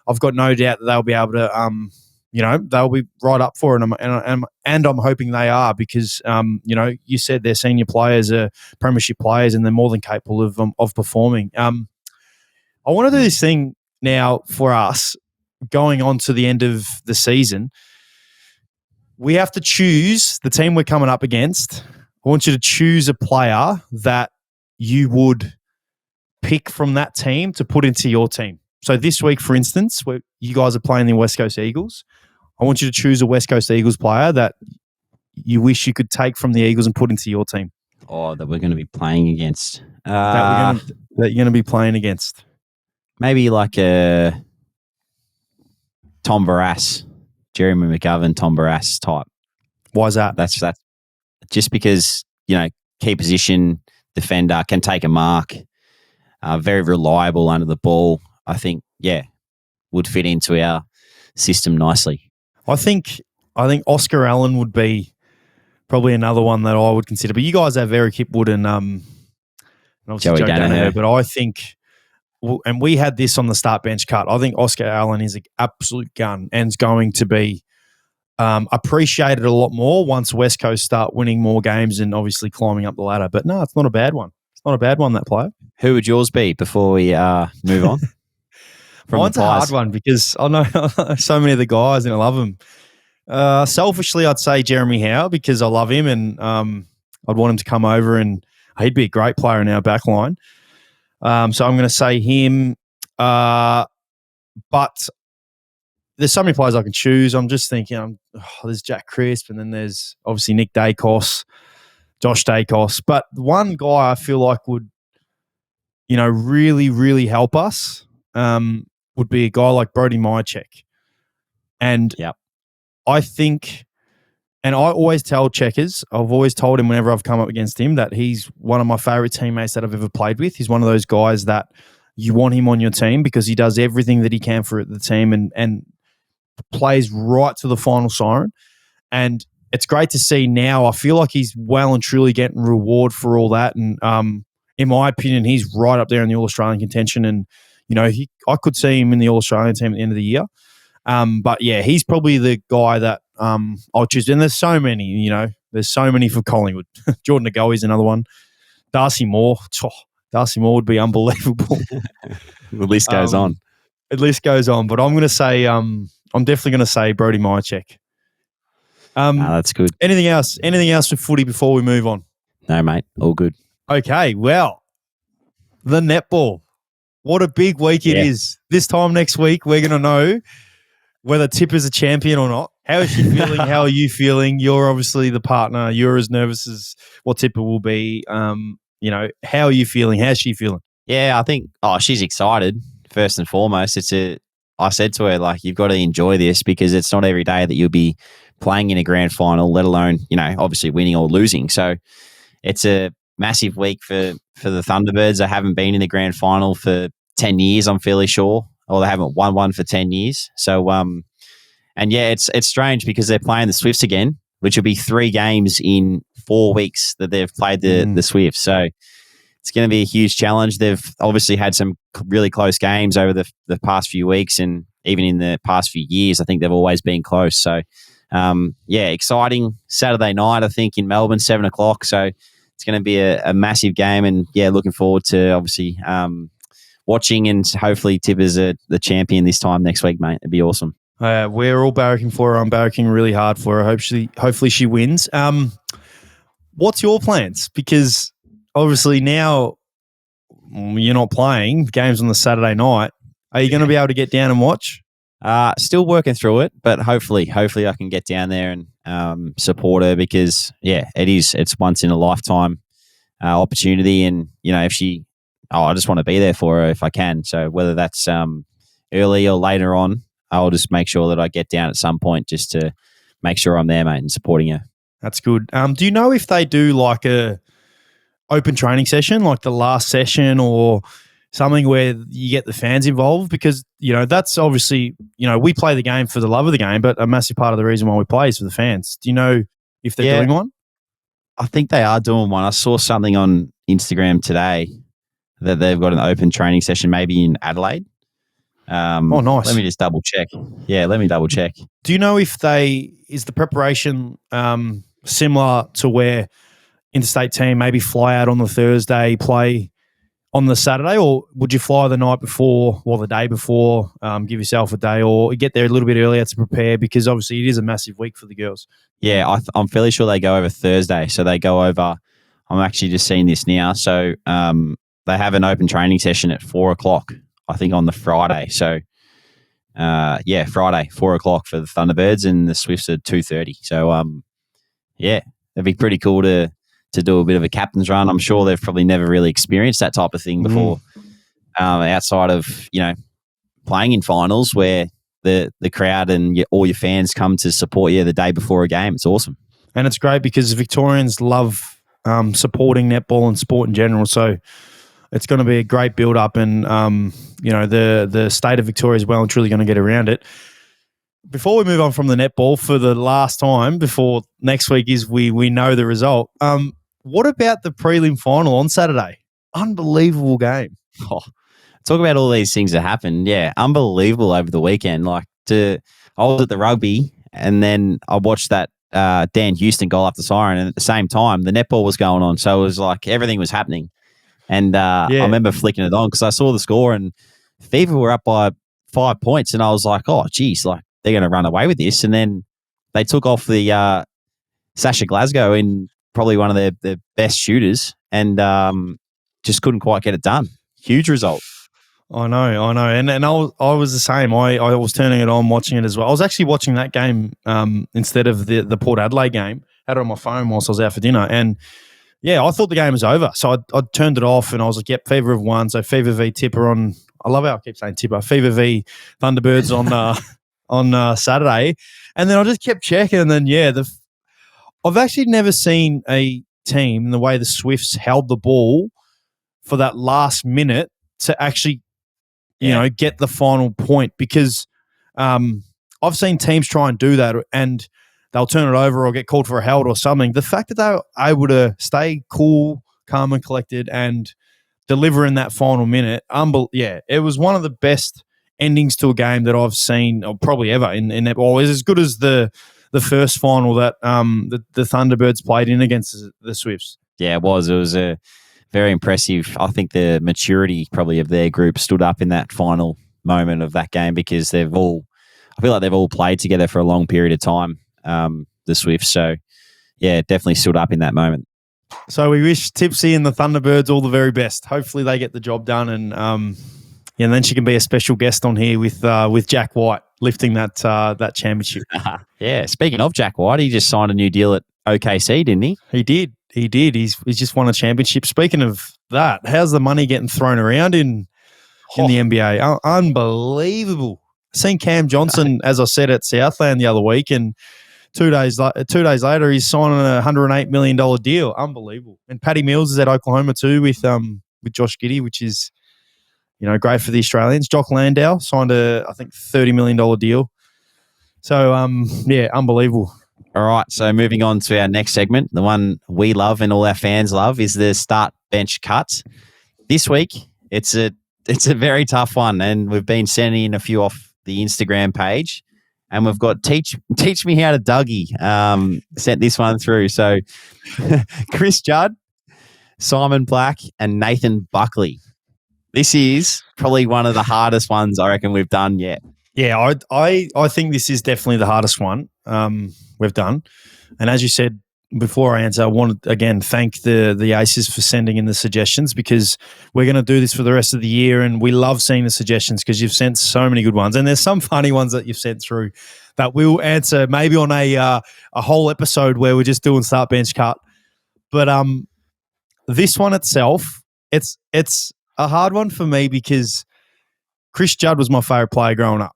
I've got no doubt that they'll be able to they'll be right up for it, and I'm hoping they are, because you said their senior players are premiership players and they're more than capable of performing. I want to do this thing now for us going on to the end of the season. We have to choose the team we're coming up against. I want you to choose a player that you would pick from that team to put into your team. So this week, for instance, where you guys are playing the West Coast Eagles, I want you to choose a West Coast Eagles player that you wish you could take from the Eagles and put into your team. Oh, that we're going to be playing against. That you're going to be playing against. Maybe like a Tom Barrass, Jeremy McGovern, Tom Barrass type. Why is that? That's just because, key position defender, can take a mark, very reliable under the ball. I think, would fit into our system nicely. I think Oscar Allen would be probably another one that I would consider. But you guys have Eric Hipwood and obviously Joe Danaher. But I think, and we had this on the start bench cut, I think Oscar Allen is an absolute gun and is going to be appreciated a lot more once West Coast start winning more games and obviously climbing up the ladder. But no, it's not a bad one. It's not a bad one, that player. Who would yours be before we move on? Mine's a hard one because I know so many of the guys and I love them. Selfishly, I'd say Jeremy Howe because I love him and I'd want him to come over and he'd be a great player in our back line. So I'm going to say him. But there's so many players I can choose. I'm just thinking, there's Jack Crisp and then there's obviously Nick Dacos, Josh Dacos. But one guy I feel like would, really, really help us would be a guy like Brody Mychek. And I think, and I always tell Checkers, I've always told him whenever I've come up against him that he's one of my favourite teammates that I've ever played with. He's one of those guys that you want him on your team because he does everything that he can for the team and plays right to the final siren. And it's great to see now. I feel like he's well and truly getting reward for all that. And in my opinion, he's right up there in the All-Australian contention. And, I could see him in the All-Australian team at the end of the year. But yeah, he's probably the guy that I'll choose. And there's so many, there's so many for Collingwood. Jordan Agoe's another one. Darcy Moore. Darcy Moore would be unbelievable. The list goes on. The list goes on. But I'm going to say, I'm definitely going to say Brody Mychek. That's good. Anything else with footy before we move on? No, mate. All good. Okay, well, the netball. What a big week it is. This time next week, we're going to know whether Tipper's a champion or not. How is she feeling? How are you feeling? You're obviously the partner. You're as nervous as what Tipper will be. How are you feeling? How's she feeling? Yeah, I think, she's excited, first and foremost. I said to her, like, you've got to enjoy this because it's not every day that you'll be playing in a grand final, let alone, obviously winning or losing. So it's a massive week for the Thunderbirds. They haven't been in the grand final for 10 years, I'm fairly sure, or they haven't won one for 10 years. So, and yeah, it's strange because they're playing the Swifts again, which will be 3 games in 4 weeks that they've played the Swifts. So it's going to be a huge challenge. They've obviously had some really close games over the past few weeks, and even in the past few years, I think they've always been close. So, exciting Saturday night, I think, in Melbourne, 7 o'clock. So it's going to be a massive game, and looking forward to obviously watching, and hopefully Tipper's the champion this time next week, mate. It'd be awesome. We're all barracking for her. I'm barracking really hard for her. Hopefully she wins. What's your plans? Because obviously now you're not playing games on the Saturday night. Are you going to be able to get down and watch? Still working through it, but hopefully I can get down there and support her because it's once in a lifetime opportunity, and I just want to be there for her if I can. So whether that's early or later on, I'll just make sure that I get down at some point just to make sure I'm there, mate, and supporting her. That's good. Do you know if they do like a open training session, like the last session, or something where you get the fans involved? Because, that's obviously, we play the game for the love of the game, but a massive part of the reason why we play is for the fans. Do you know if they're doing one? I think they are doing one. I saw something on Instagram today that they've got an open training session, maybe in Adelaide. Nice. Let me just double check. Yeah, let me double check. Do you know if is the preparation similar to where interstate team maybe fly out on the Thursday, play on the Saturday, or would you fly the night before or the day before, give yourself a day, or get there a little bit earlier to prepare? Because obviously it is a massive week for the girls. Yeah, I'm fairly sure they go over Thursday. So they go over, I'm actually just seeing this now. So they have an open training session at 4 o'clock, I think, on the Friday. So, Friday, 4 o'clock for the Thunderbirds, and the Swifts at 2:30. So, it'd be pretty cool to do a bit of a captain's run. I'm sure they've probably never really experienced that type of thing before, outside of, playing in finals where the crowd and all your fans come to support you the day before a game. It's awesome. And it's great because Victorians love supporting netball and sport in general. So it's going to be a great build-up, and, the state of Victoria is well and truly going to get around it. Before we move on from the netball for the last time, before next week is we know the result, what about the prelim final on Saturday? Unbelievable game. Talk about all these things that happened. Yeah, unbelievable over the weekend. I was at the rugby, and then I watched that Dan Houston goal after siren, and at the same time, the netball was going on. So it was like everything was happening. And I remember flicking it on because I saw the score, and Fever were up by 5 points, and I was like, oh, geez, they're going to run away with this. And then they took off the Sasha Glasgow in probably one of their best shooters, and just couldn't quite get it done. Huge result. I know. And I was the same. I was turning it on, watching it as well. I was actually watching that game instead of the Port Adelaide game. Had it on my phone whilst I was out for dinner. And, I thought the game was over. So I turned it off, and I was like, yep, Fever have won. So Fever v Tipper on – I love how I keep saying Tipper. Fever v Thunderbirds on Saturday. And then I just kept checking, and then, I've actually never seen a team in the way the Swifts held the ball for that last minute to actually – get the final point, because I've seen teams try and do that and they'll turn it over or get called for a held or something. The fact that they were able to stay cool, calm and collected and deliver in that final minute, it was one of the best endings to a game that I've seen, or probably ever in netball. It was as good as the first final that the Thunderbirds played in against the Swifts. Yeah, it was. It was a very impressive. I think the maturity probably of their group stood up in that final moment of that game, because I feel like they've all played together for a long period of time, the Swifts. So, yeah, definitely stood up in that moment. So we wish Tipsy and the Thunderbirds all the very best. Hopefully they get the job done, and then she can be a special guest on here with Jack White lifting that championship. Yeah. Speaking of Jack White, he just signed a new deal at OKC, didn't he? He did. He's just won a championship. Speaking of that, how's the money getting thrown around in the NBA? Unbelievable. Seen Cam Johnson, as I said, at Southland the other week, and 2 days later, he's signing a $108 million deal. Unbelievable. And Patty Mills is at Oklahoma too with Josh Giddey, which is, great for the Australians. Jock Landau signed a, I think, $30 million deal. So, unbelievable. All right. So moving on to our next segment, the one we love and all our fans love is the start bench cuts. This week, it's a very tough one, and we've been sending in a few off the Instagram page. And we've got Teach Me How to Dougie sent this one through. So Chris Judd, Simon Black, and Nathan Buckley. This is probably one of the hardest ones I reckon we've done yet. Yeah, I think this is definitely the hardest one we've done. And as you said, before I answer, I want to, again, thank the Aces for sending in the suggestions, because we're going to do this for the rest of the year, and we love seeing the suggestions because you've sent so many good ones. And there's some funny ones that you've sent through that we'll answer maybe on a whole episode where we're just doing start bench cut. But this one itself, it's a hard one for me because Chris Judd was my favourite player growing up.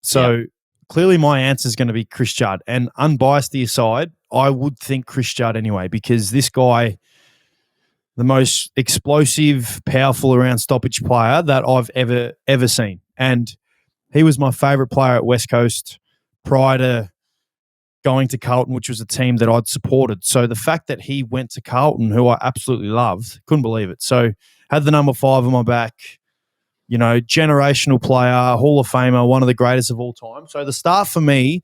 So clearly my answer is going to be Chris Judd. And unbiased aside, I would think Chris Judd anyway, because this guy, the most explosive, powerful around stoppage player that I've ever seen. And he was my favourite player at West Coast prior to going to Carlton, which was a team that I'd supported. So the fact that he went to Carlton, who I absolutely loved, couldn't believe it. So had the number 5 on my back, generational player, Hall of Famer, one of the greatest of all time. So the start for me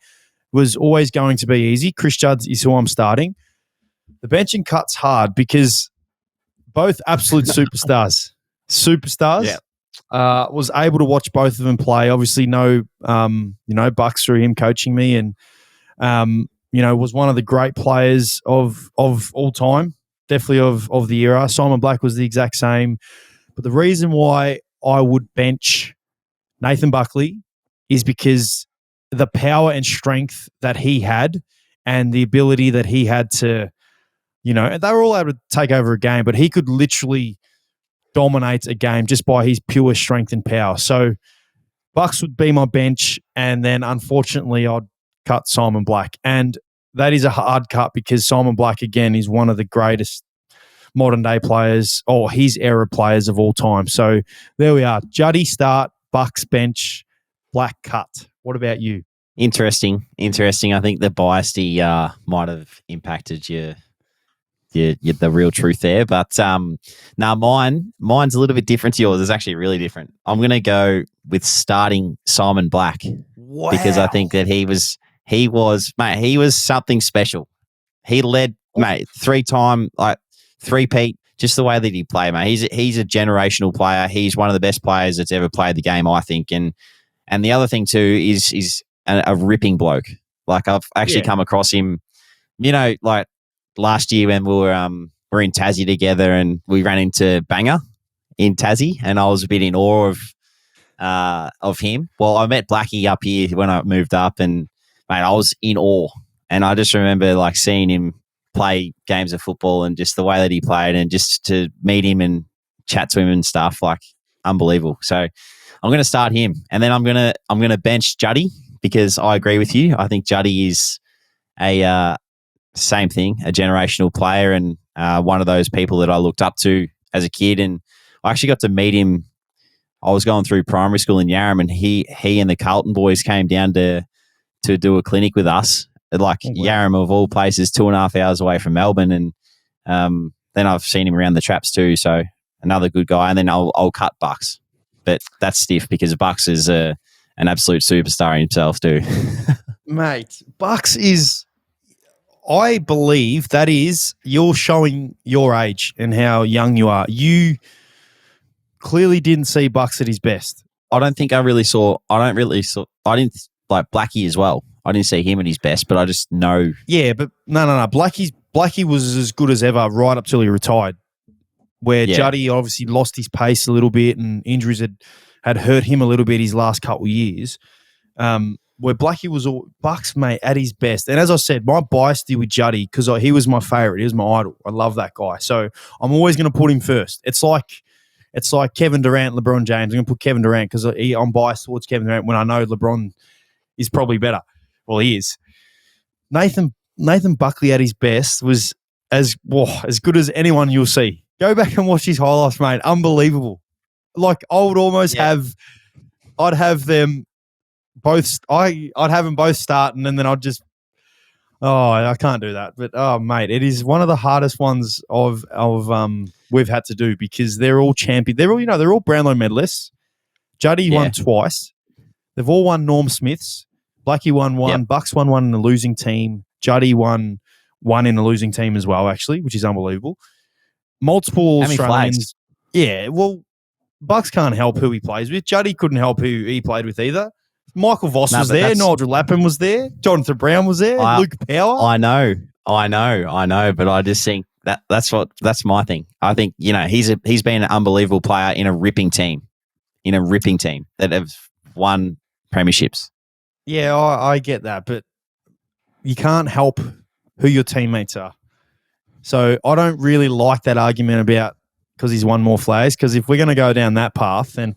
was always going to be easy. Chris Judd is who I'm starting. The bench and cut's hard because both absolute superstars. Was able to watch both of them play. Obviously, Bucks through him coaching me, and was one of the great players of all time, definitely of the era. Simon Black was the exact same. But the reason why I would bench Nathan Buckley is because the power and strength that he had and the ability that he had to, they were all able to take over a game, but he could literally dominate a game just by his pure strength and power. So Bucks would be my bench, and then unfortunately I'd cut Simon Black. And that is a hard cut because Simon Black, again, is one of the greatest modern day players, or his era players of all time. So there we are. Juddy start, Bucks bench, Black cut. What about you? Interesting. I think the biasy might have impacted the real truth there. But mine's a little bit different to yours. It's actually really different. I'm going to go with starting Simon Black. Wow. Because I think that he was something special. He led, mate, 3-time, three-peat, just the way that he played, mate. He's a generational player. He's one of the best players that's ever played the game, I think. And the other thing too is a ripping bloke. I've actually come across him, last year when we were in Tassie together, and we ran into Banger in Tassie, and I was a bit in awe of him. Well, I met Blackie up here when I moved up, and mate, I was in awe. And I just remember seeing him play games of football and just the way that he played, and just to meet him and chat to him and stuff, unbelievable. So I'm going to start him, and then I'm going to bench Juddy, because I agree with you. I think Juddy is a same thing, a generational player, and one of those people that I looked up to as a kid. And I actually got to meet him. I was going through primary school in Yarram, and he and the Carlton boys came down to do a clinic with us. Yarram, of all places, 2.5 hours away from Melbourne. And then I've seen him around the traps too. So another good guy. And then I'll cut Bucks. But that's stiff because Bucks is an absolute superstar himself too. Mate, Bucks is, I believe that is, you're showing your age and how young you are. You clearly didn't see Bucks at his best. I didn't like Blackie as well. I didn't see him at his best, but I just know. Yeah, but no. Blackie's Blackie was as good as ever right up till he retired, where Juddy obviously lost his pace a little bit and injuries had hurt him a little bit his last couple of years. Where Blackie was Bucks, mate, at his best. And as I said, my bias deal with Juddy, because he was my favourite. He was my idol. I love that guy. So I'm always going to put him first. It's like Kevin Durant, LeBron James. I'm going to put Kevin Durant because I'm biased towards Kevin Durant when I know LeBron is probably better. Well, he is. Nathan Buckley at his best was as good as anyone you'll see. Go back and watch his highlights, mate. Unbelievable. Like, I would almost I'd have them both. I'd have them both starting, and then I'd just. Oh, I can't do that. But mate, it is one of the hardest ones of we've had to do because they're all champion. They're all Brownlow medalists. Juddy won twice. They've all won Norm Smiths. Blackie won one. Bucks won one in the losing team. Juddy won one in the losing team as well, actually, which is unbelievable. Multiple Australians. Flags? Yeah, well, Bucks can't help who he plays with. Juddy couldn't help who he played with either. Michael Voss was there. Nigel Lappin was there. Jonathan Brown was there. Luke Power. I know. But I just think that's my thing. I think, he's been an unbelievable player in a ripping team that have won premierships. Yeah, I get that, but you can't help who your teammates are. So I don't really like that argument about because he's won more flags, because if we're going to go down that path, then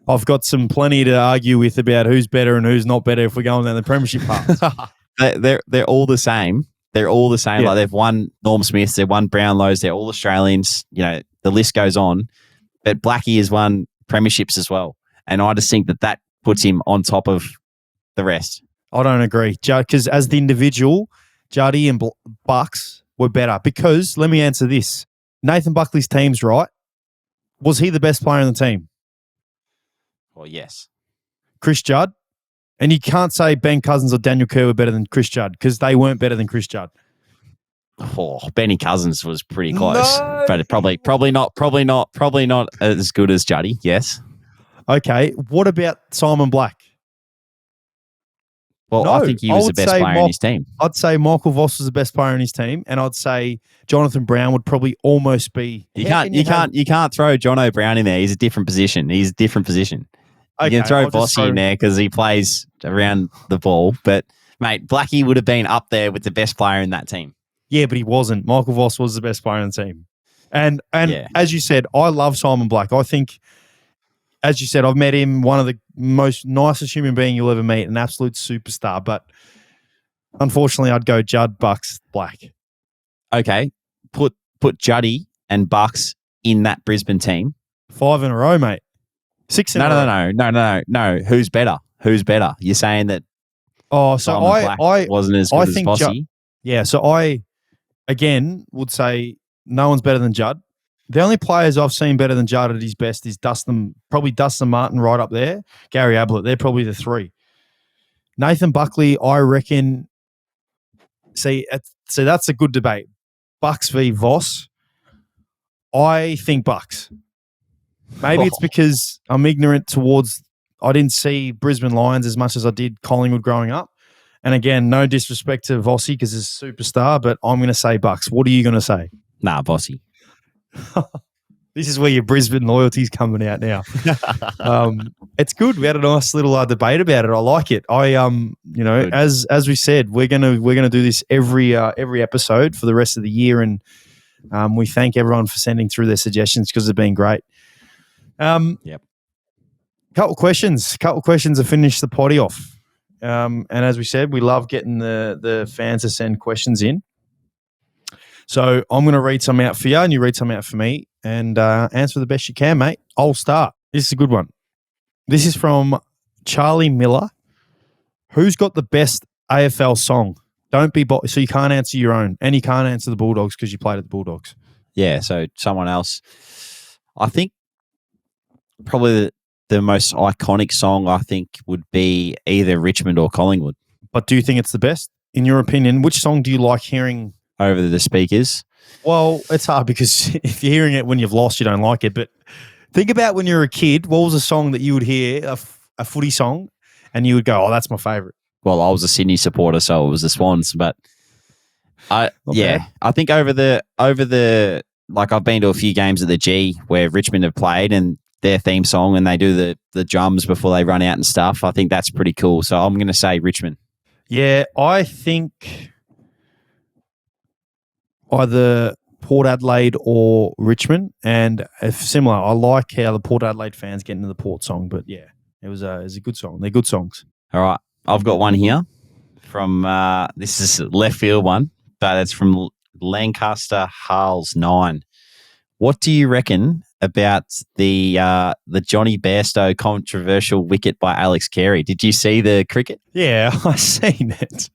I've got plenty to argue with about who's better and who's not better if we're going down the premiership path. They're all the same. They're all the same. Yeah. Like, they've won Norm Smiths, they've won Brownlows, they're all Australians. The list goes on. But Blackie has won premierships as well. And I just think that puts him on top of the rest. I don't agree. Because as the individual, Juddy and Bucks were better. Because, let me answer this. Nathan Buckley's team's right. Was he the best player in the team? Well, yes. Chris Judd? And you can't say Ben Cousins or Daniel Kerr were better than Chris Judd because they weren't better than Chris Judd. Oh, Benny Cousins was pretty close, but probably not as good as Juddy. Yes. Okay. What about Simon Black? Well, I think he was the best player in his team. I'd say Michael Voss was the best player in his team, and I'd say Jonathan Brown would probably almost be. You can't throw John O'Brien in there. He's a different position. Okay, you can throw Voss in there because he plays around the ball, but mate, Blackie would have been up there with the best player in that team. Yeah, but he wasn't. Michael Voss was the best player in the team, and as you said, I love Simon Black. I think. As you said, I've met him, one of the most nicest human being you'll ever meet, an absolute superstar. But unfortunately, I'd go Judd, Bucks, Black. Okay, put Juddy and Bucks in that Brisbane team. 5 in a row, mate. 6 in a row. No. Who's better? You're saying that? Oh, so Black wasn't as good as Bossy. So I again would say no one's better than Judd. The only players I've seen better than Judd at his best is Dustin Martin right up there, Gary Ablett. They're probably the three. Nathan Buckley, I reckon. See, that's a good debate. Bucks v Voss. I think Bucks. Maybe it's because I'm ignorant towards. I didn't see Brisbane Lions as much as I did Collingwood growing up. And again, no disrespect to Vossi because he's a superstar, but I'm going to say Bucks. What are you going to say? Nah, Vossi. This is where your Brisbane loyalty's coming out now. It's good. We had a nice little debate about it. I like it. Good. as we said, we're gonna do this every episode for the rest of the year, and we thank everyone for sending through their suggestions because they've been great. Yep. Couple questions to finish the potty off. And as we said, we love getting the fans to send questions in. So I'm going to read some out for you and you read some out for me and answer the best you can, mate. I'll start. This is a good one. This is from Charlie Miller. Who's got the best AFL song? Don't be so you can't answer your own, and you can't answer the Bulldogs because you played at the Bulldogs. Yeah, so someone else. I think probably the most iconic song I think would be either Richmond or Collingwood. But do you think it's the best? In your opinion, which song do you like hearing over the speakers? Well, it's hard because if you're hearing it when you've lost, you don't like it. But think about when you were a kid, what was a song that you would hear, a footy song, and you would go, oh, that's my favourite? Well, I was a Sydney supporter, so it was the Swans. But Not bad. I think over the like I've been to a few games at the G where Richmond have played and their theme song and they do the drums before they run out and stuff. I think that's pretty cool. So I'm going to say Richmond. Yeah, I think either Port Adelaide or Richmond. And if similar, I like how the Port Adelaide fans get into the Port song. But yeah, it was a good song. They're good songs. All right. I've got one here from this is a left field one, but it's from Lancaster Harles 9. What do you reckon about the Johnny Bairstow controversial wicket by Alex Carey? Did you see the cricket? Yeah, I seen it.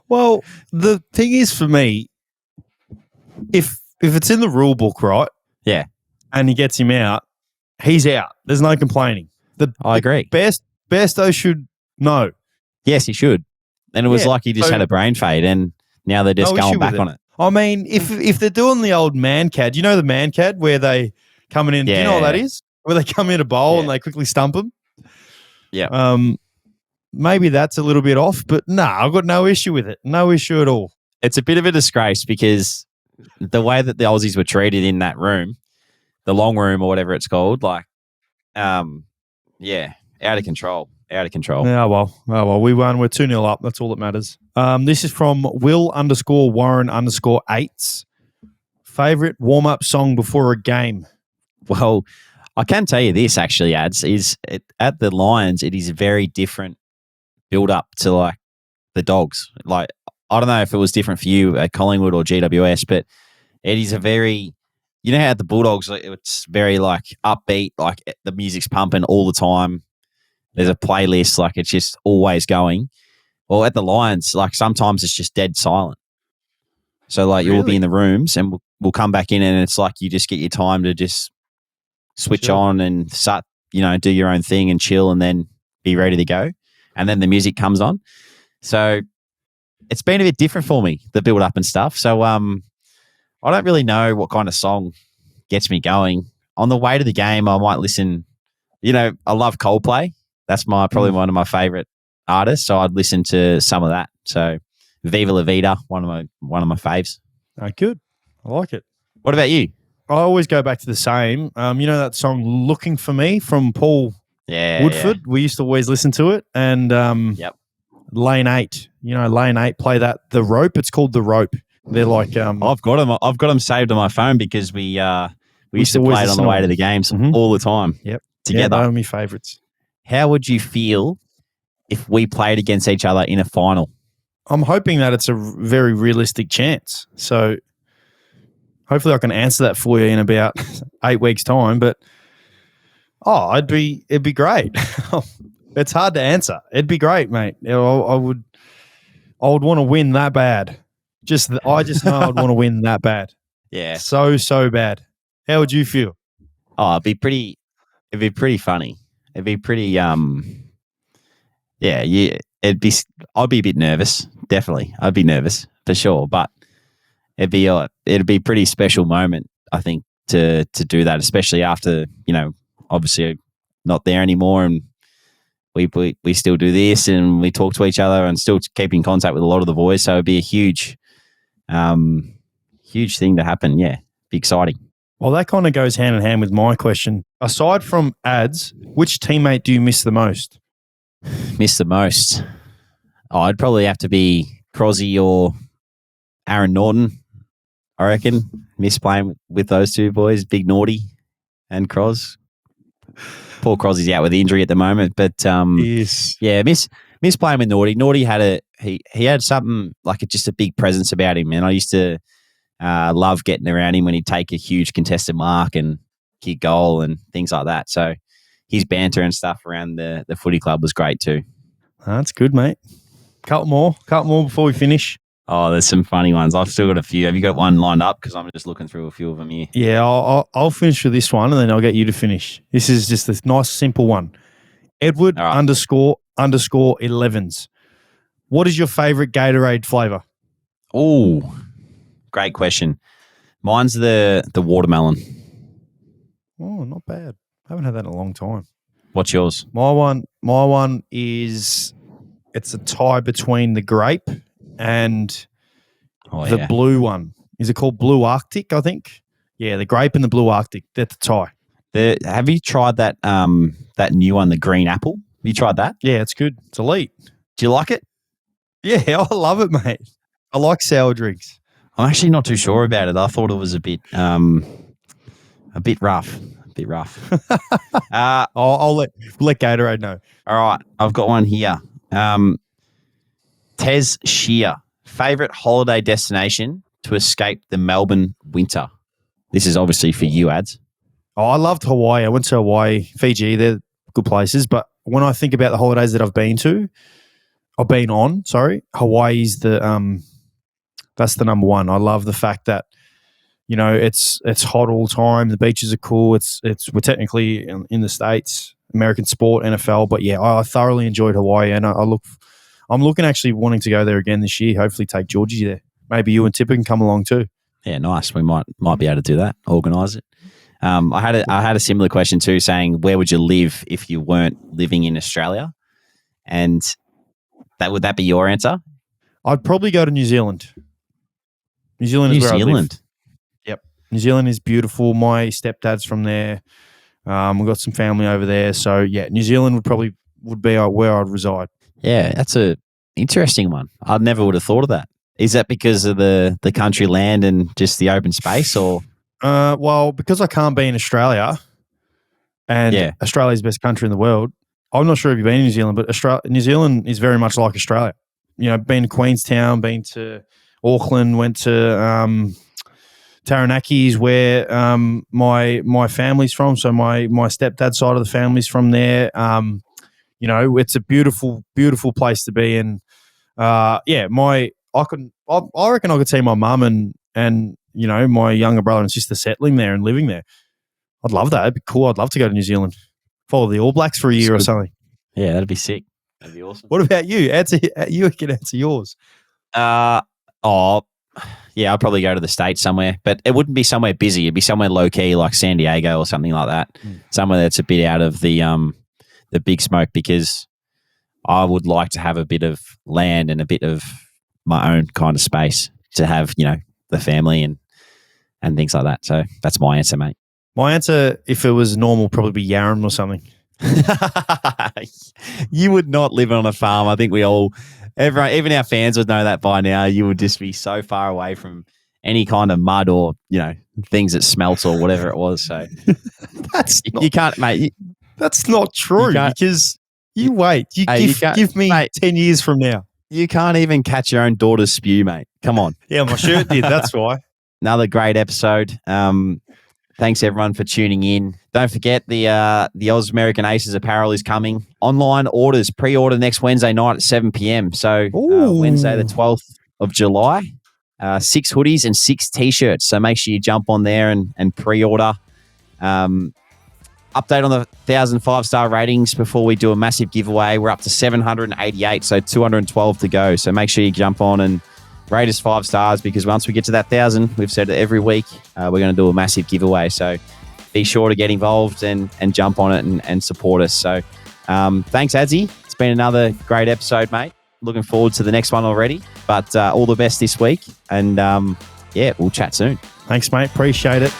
Well, the thing is for me, if it's in the rule book, right? Yeah. And he gets him out, he's out. There's no complaining. I agree. Bairstow should know. Yes, he should. And it was like he just so- had a brain fade and now they're just No going issue back with on it. it. I mean, if they're doing the old man cad, you know the man cad where they coming in, do you know what that is? Where they come in a bowl and they quickly stump them? Yeah. Maybe that's a little bit off, but I've got no issue with it. No issue at all. It's a bit of a disgrace because the way that the Aussies were treated in that room, the long room or whatever it's called, like, out of control. Out of control. Oh, well. We won. We're 2-0 up. That's all that matters. This is from Will_Warren_8s. Favorite warm-up song before a game? Well, I can tell you this actually, Ads, at the Lions, it is a very different build-up to like the Dogs. Like, I don't know if it was different for you at Collingwood or GWS, but it is a very, you know how at the Bulldogs, it's very like upbeat, like the music's pumping all the time. There's a playlist, like it's just always going. Well, at the Lions, like sometimes it's just dead silent. So like you'll be in the rooms and we'll come back in and it's like you just get your time to just switch on and start, do your own thing and chill and then be ready to go. And then the music comes on. So it's been a bit different for me, the build up and stuff. So I don't really know what kind of song gets me going. On the way to the game, I might listen, I love Coldplay. That's probably one of my favorite artists. So I'd listen to some of that. So Viva La Vida, one of my faves. Oh, good. I like it. What about you? I always go back to the same. You know that song "Looking for Me" from Paul Woodford? Yeah. We used to always listen to it. And Lane 8. Lane 8 play that. The Rope. It's called The Rope. They're like I've got them saved on my phone because we used to play it on the way to the games all the time. Yep. Together. Yeah, they're my favourites. How would you feel if we played against each other in a final? I'm hoping that it's a very realistic chance. So hopefully I can answer that for you in about 8 weeks' time. But it'd be great. It's hard to answer. It'd be great, mate. I would want to win that bad. I just know I'd want to win that bad. Yeah. So bad. How would you feel? Oh, it'd be pretty funny. It'd be pretty I'd be a bit nervous, definitely. I'd be nervous for sure, but it'd be a pretty special moment, I think, to do that, especially after, obviously not there anymore and we still do this and we talk to each other and still keep in contact with a lot of the boys, so it'd be a huge thing to happen. Yeah, be exciting. Well, that kind of goes hand in hand with my question. Aside from Ads, which teammate do you miss the most? Miss the most? Oh, I'd probably have to be Crosby or Aaron Norton, I reckon. Miss playing with those two boys, Big Naughty and Cros. Poor Crosby's out with injury at the moment, but yes. Yeah, miss playing with Naughty. Naughty had he had something like just a big presence about him, and I used to love getting around him when he'd take a huge contested mark and kick goal and things like that. So his banter and stuff around the footy club was great too. That's good, mate. Couple more before we finish. Oh, there's some funny ones. I've still got a few. Have you got one lined up? Because I'm just looking through a few of them here. Yeah, I'll finish with this one and then I'll get you to finish. This is just a nice, simple one. Edward __11s. What is your favourite Gatorade flavour? Oh, great question. Mine's the watermelon. Oh, not bad. I haven't had that in a long time. What's yours? My one is it's a tie between the grape and Oh, the blue one. Is it called Blue Arctic, I think? Yeah, the grape and the Blue Arctic. That's the tie. Have you tried that that new one, the green apple? Have you tried that? Yeah, it's good. It's elite. Do you like it? Yeah, I love it, mate. I like sour drinks. I'm actually not too sure about it. I thought it was a bit rough. A bit rough. I'll let Gatorade know. All right, I've got one here. Tez Shear, favorite holiday destination to escape the Melbourne winter. This is obviously for you, Ads. Oh, I loved Hawaii. I went to Hawaii, Fiji. They're good places. But when I think about the holidays that I've been on, Hawaii's that's the number one. I love the fact that, you know, it's hot all the time. The beaches are cool. We're technically in the States, American sport, NFL. But yeah, I thoroughly enjoyed Hawaii, and I'm looking actually wanting to go there again this year. Hopefully, take Georgie there. Maybe you and Tipper can come along too. Yeah, nice. We might be able to do that. Organise it. I had a similar question too, saying where would you live if you weren't living in Australia, and would that be your answer? I'd probably go to New Zealand. New Zealand is where I live. Yep, New Zealand is beautiful. My stepdad's from there. We've got some family over there, so yeah, New Zealand would be where I'd reside. Yeah, that's a interesting one. I never would have thought of that. Is that because of the country land and just the open space, or? Well, because I can't be in Australia, and Australia's the best country in the world. I'm not sure if you've been in New Zealand, but New Zealand is very much like Australia. You know, been to Queenstown, been to Auckland, went to Taranaki, where my family's from. So my stepdad's side of the family's from there. You know, it's a beautiful, beautiful place to be. And I reckon I could see my mum and you know, my younger brother and sister settling there and living there. I'd love that. It'd be cool. I'd love to go to New Zealand, follow the All Blacks for a year or something. Yeah, that'd be sick. That'd be awesome. What about you? You can answer yours. Yeah, I'd probably go to the States somewhere, but it wouldn't be somewhere busy. It'd be somewhere low key, like San Diego or something like that. Somewhere that's a bit out of the big smoke, because I would like to have a bit of land and a bit of my own kind of space to have, you know, the family and things like that. So that's my answer, mate. My answer, if it was normal, probably be Yarram or something. You would not live on a farm. I think everyone, even our fans would know that by now. You would just be so far away from any kind of mud or, you know, things that smelt or whatever it was. So you can't, mate. That's not true, because you wait. Give me, mate, 10 years from now. You can't even catch your own daughter's spew, mate. Come on. Yeah, my shirt did. That's why. Another great episode. Thanks everyone for tuning in. Don't forget the Ausmerican Aces apparel is coming. Online orders, pre-order next Wednesday night at 7 p.m. So Wednesday the 12th of July. 6 hoodies and 6 t-shirts. So make sure you jump on there and pre-order. Update on the 1,000 5-star ratings before we do a massive giveaway. We're up to 788, so 212 to go. So make sure you jump on and rate us 5 stars, because once we get to that 1,000, we've said it every week, we're going to do a massive giveaway. So be sure to get involved and jump on it and support us. So thanks, Adzi. It's been another great episode, mate. Looking forward to the next one already. But all the best this week. And we'll chat soon. Thanks, mate. Appreciate it.